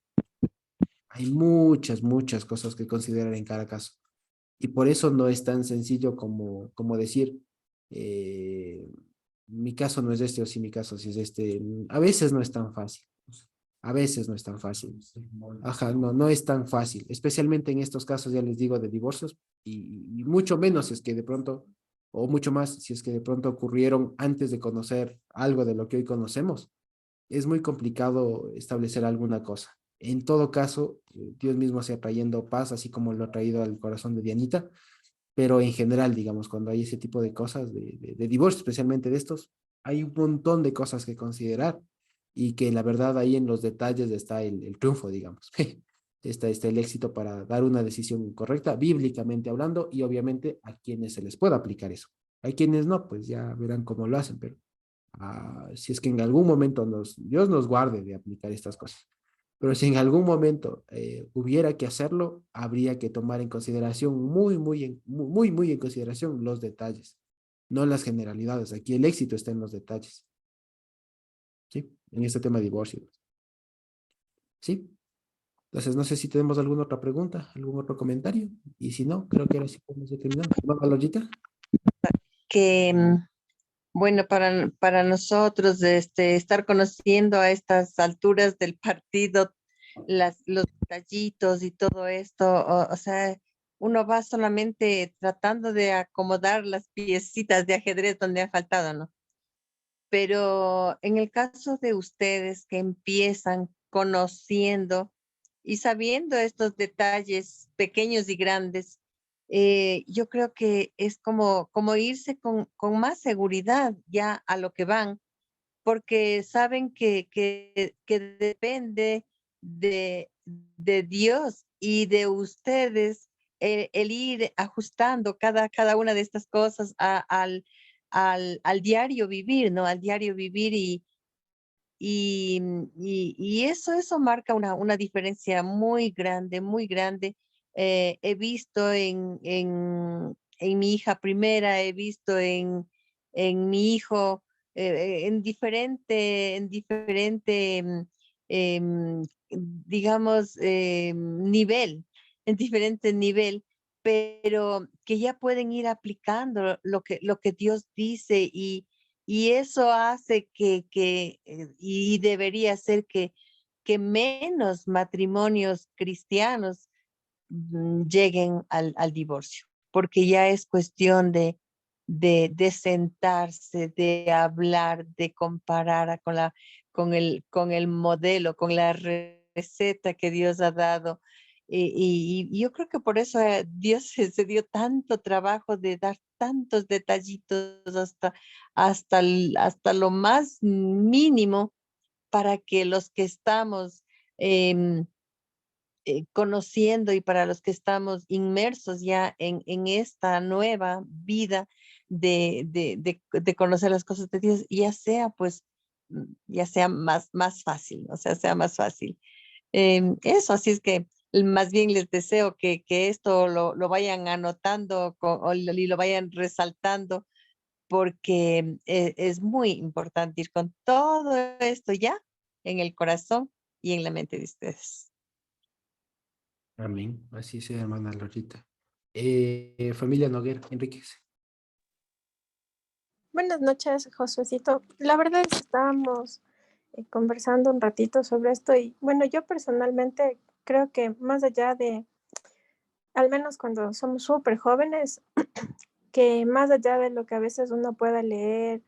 Hay muchas cosas que considerar en cada caso. Y por eso no es tan sencillo como decir, eh, mi caso no es este o si mi caso sí es este. A veces no es tan fácil. A veces no es tan fácil. Ajá, no es tan fácil. Especialmente en estos casos, ya les digo, de divorcios y mucho menos si es que de pronto, o mucho más si es que de pronto ocurrieron antes de conocer algo de lo que hoy conocemos. Es muy complicado establecer alguna cosa. En todo caso, Dios mismo se ha trayendo paz, así como lo ha traído al corazón de Dianita, pero en general, digamos, cuando hay ese tipo de cosas, de divorcio, especialmente de estos, hay un montón de cosas que considerar y que la verdad ahí en los detalles está el triunfo, digamos. Está el éxito para dar una decisión correcta, bíblicamente hablando, y obviamente a quienes se les pueda aplicar eso. Hay quienes no, pues ya verán cómo lo hacen, pero si es que en algún momento Dios nos guarde de aplicar estas cosas. Pero si en algún momento hubiera que hacerlo, habría que tomar en consideración muy en consideración los detalles, no las generalidades. Aquí el éxito está en los detalles, ¿sí? En este tema de divorcio, ¿sí? Entonces, no sé si tenemos alguna otra pregunta, algún otro comentario, y si no, creo que ahora sí podemos terminar. ¿Va, Valorita? Que, bueno, para nosotros estar conociendo a estas alturas del partido los detallitos y todo esto, o sea, uno va solamente tratando de acomodar las piecitas de ajedrez donde han faltado, ¿no? Pero en el caso de ustedes que empiezan conociendo y sabiendo estos detalles pequeños y grandes, yo creo que es como irse con más seguridad ya a lo que van, porque saben que depende de Dios y de ustedes el ir ajustando cada una de estas cosas al diario vivir, ¿no? Al diario vivir y eso marca una diferencia muy grande, muy grande. He visto en mi hija primera, he visto en mi hijo, en diferente, digamos, nivel, en diferente nivel, pero que ya pueden ir aplicando lo que Dios dice y eso hace y debería ser que menos matrimonios cristianos lleguen al divorcio, porque ya es cuestión de sentarse, de hablar, de comparar con el modelo, con la receta que Dios ha dado. Y yo creo que por eso Dios se dio tanto trabajo de dar tantos detallitos hasta lo más mínimo para que los que estamos em, conociendo y para los que estamos inmersos ya en esta nueva vida de conocer las cosas de Dios, ya sea pues, ya sea más fácil, o sea, sea más fácil. Eso, así es que más bien les deseo que esto lo vayan anotando y lo vayan resaltando porque es muy importante ir con todo esto ya en el corazón y en la mente de ustedes. Amén. Así sea, hermana Lorita. Familia Noguera, Enríquez. Buenas noches, Josuecito. La verdad es que estábamos conversando un ratito sobre esto y bueno, yo personalmente creo que más allá de, al menos cuando somos súper jóvenes, que más allá de lo que a veces uno pueda leer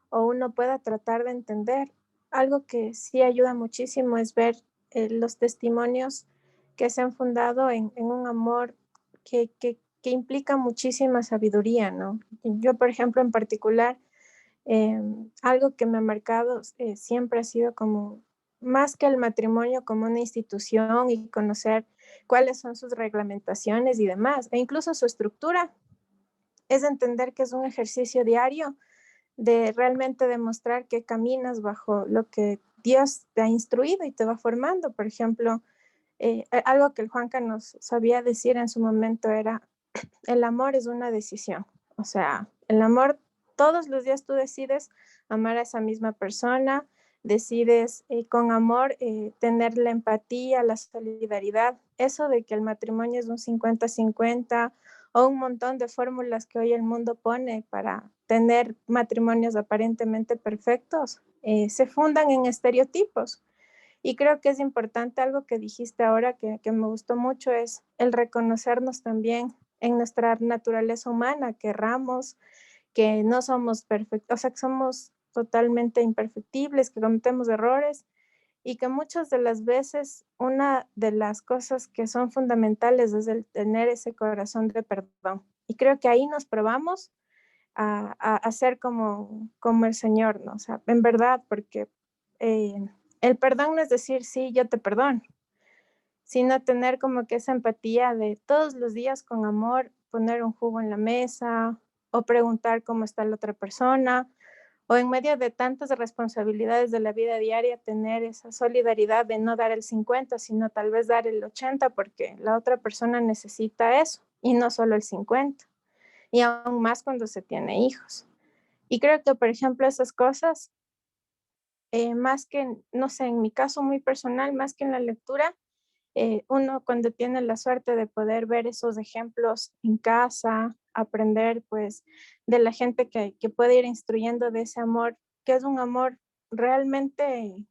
o uno pueda tratar de entender, algo que sí ayuda muchísimo es ver los testimonios que se han fundado en un amor que implica muchísima sabiduría, ¿no? Yo, por ejemplo, en particular, algo que me ha marcado siempre ha sido como más que el matrimonio como una institución y conocer cuáles son sus reglamentaciones y demás, e incluso su estructura, es entender que es un ejercicio diario de realmente demostrar que caminas bajo lo que Dios te ha instruido y te va formando. Por ejemplo, algo que el Juanca nos sabía decir en su momento era, el amor es una decisión. O sea, el amor, todos los días tú decides amar a esa misma persona, decides con amor tener la empatía, la solidaridad. Eso de que el matrimonio es un 50-50 o un montón de fórmulas que hoy el mundo pone para tener matrimonios aparentemente perfectos, se fundan en estereotipos. Y creo que es importante algo que dijiste ahora que me gustó mucho, es el reconocernos también en nuestra naturaleza humana, que erramos, que no somos perfectos, o sea, que somos totalmente imperfectibles, que cometemos errores y que muchas de las veces una de las cosas que son fundamentales es el tener ese corazón de perdón. Y creo que ahí nos probamos a ser como el Señor, ¿no? O sea, en verdad, porque eh, el perdón no es decir, sí, yo te perdono, sino tener como que esa empatía de todos los días con amor, poner un jugo en la mesa o preguntar cómo está la otra persona, o en medio de tantas responsabilidades de la vida diaria, tener esa solidaridad de no dar el 50, sino tal vez dar el 80, porque la otra persona necesita eso y no solo el 50, y aún más cuando se tiene hijos. Y creo que, por ejemplo, esas cosas, más que, no sé, en mi caso muy personal, más que en la lectura, uno cuando tiene la suerte de poder ver esos ejemplos en casa, aprender pues de la gente que puede ir instruyendo de ese amor, que es un amor realmente,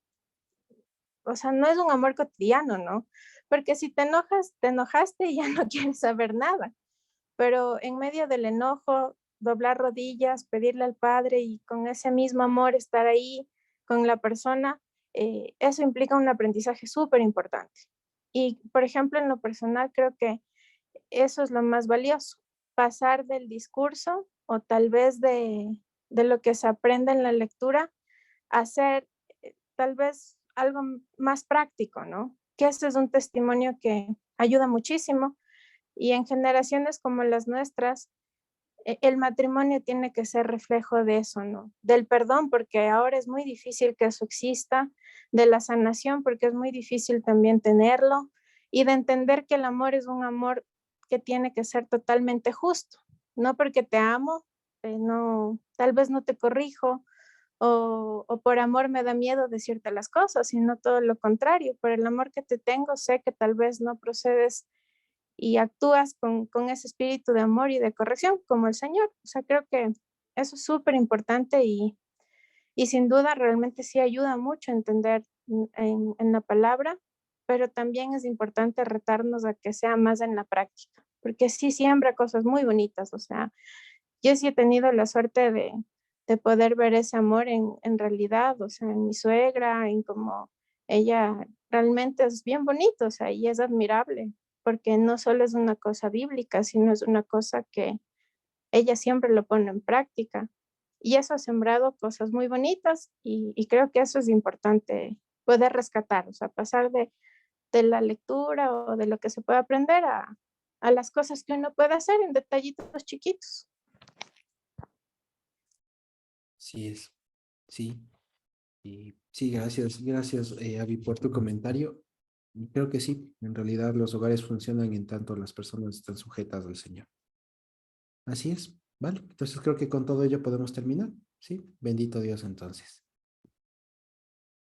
o sea, no es un amor cotidiano, ¿no? Porque si te enojas, te enojaste y ya no quieres saber nada, pero en medio del enojo, doblar rodillas, pedirle al Padre y con ese mismo amor estar ahí con la persona, eso implica un aprendizaje súper importante. Y, por ejemplo, en lo personal, creo que eso es lo más valioso, pasar del discurso o tal vez de lo que se aprende en la lectura a hacer tal vez algo más práctico, ¿no? Que ese es un testimonio que ayuda muchísimo y en generaciones como las nuestras, el matrimonio tiene que ser reflejo de eso, ¿no? Del perdón, porque ahora es muy difícil que eso exista, de la sanación, porque es muy difícil también tenerlo, y de entender que el amor es un amor que tiene que ser totalmente justo, no porque te amo, no, tal vez no te corrijo, o por amor me da miedo decirte las cosas, sino todo lo contrario, por el amor que te tengo, sé que tal vez no procedes y actúas con ese espíritu de amor y de corrección como el Señor. O sea, creo que eso es súper importante y sin duda realmente sí ayuda mucho a entender en la palabra, pero también es importante retarnos a que sea más en la práctica, porque sí siembra cosas muy bonitas. O sea, yo sí he tenido la suerte de poder ver ese amor en realidad, o sea, en mi suegra, en cómo ella realmente es bien bonito, o sea, y es admirable, porque no solo es una cosa bíblica, sino es una cosa que ella siempre lo pone en práctica. Y eso ha sembrado cosas muy bonitas y creo que eso es importante poder rescatar, o sea, pasar de la lectura o de lo que se puede aprender a las cosas que uno puede hacer en detallitos chiquitos. Sí es, sí. Y sí, gracias, Avi, por tu comentario. Y creo que sí, en realidad los hogares funcionan en tanto las personas están sujetas al Señor. Así es, ¿vale? Entonces creo que con todo ello podemos terminar, ¿sí? Bendito Dios entonces.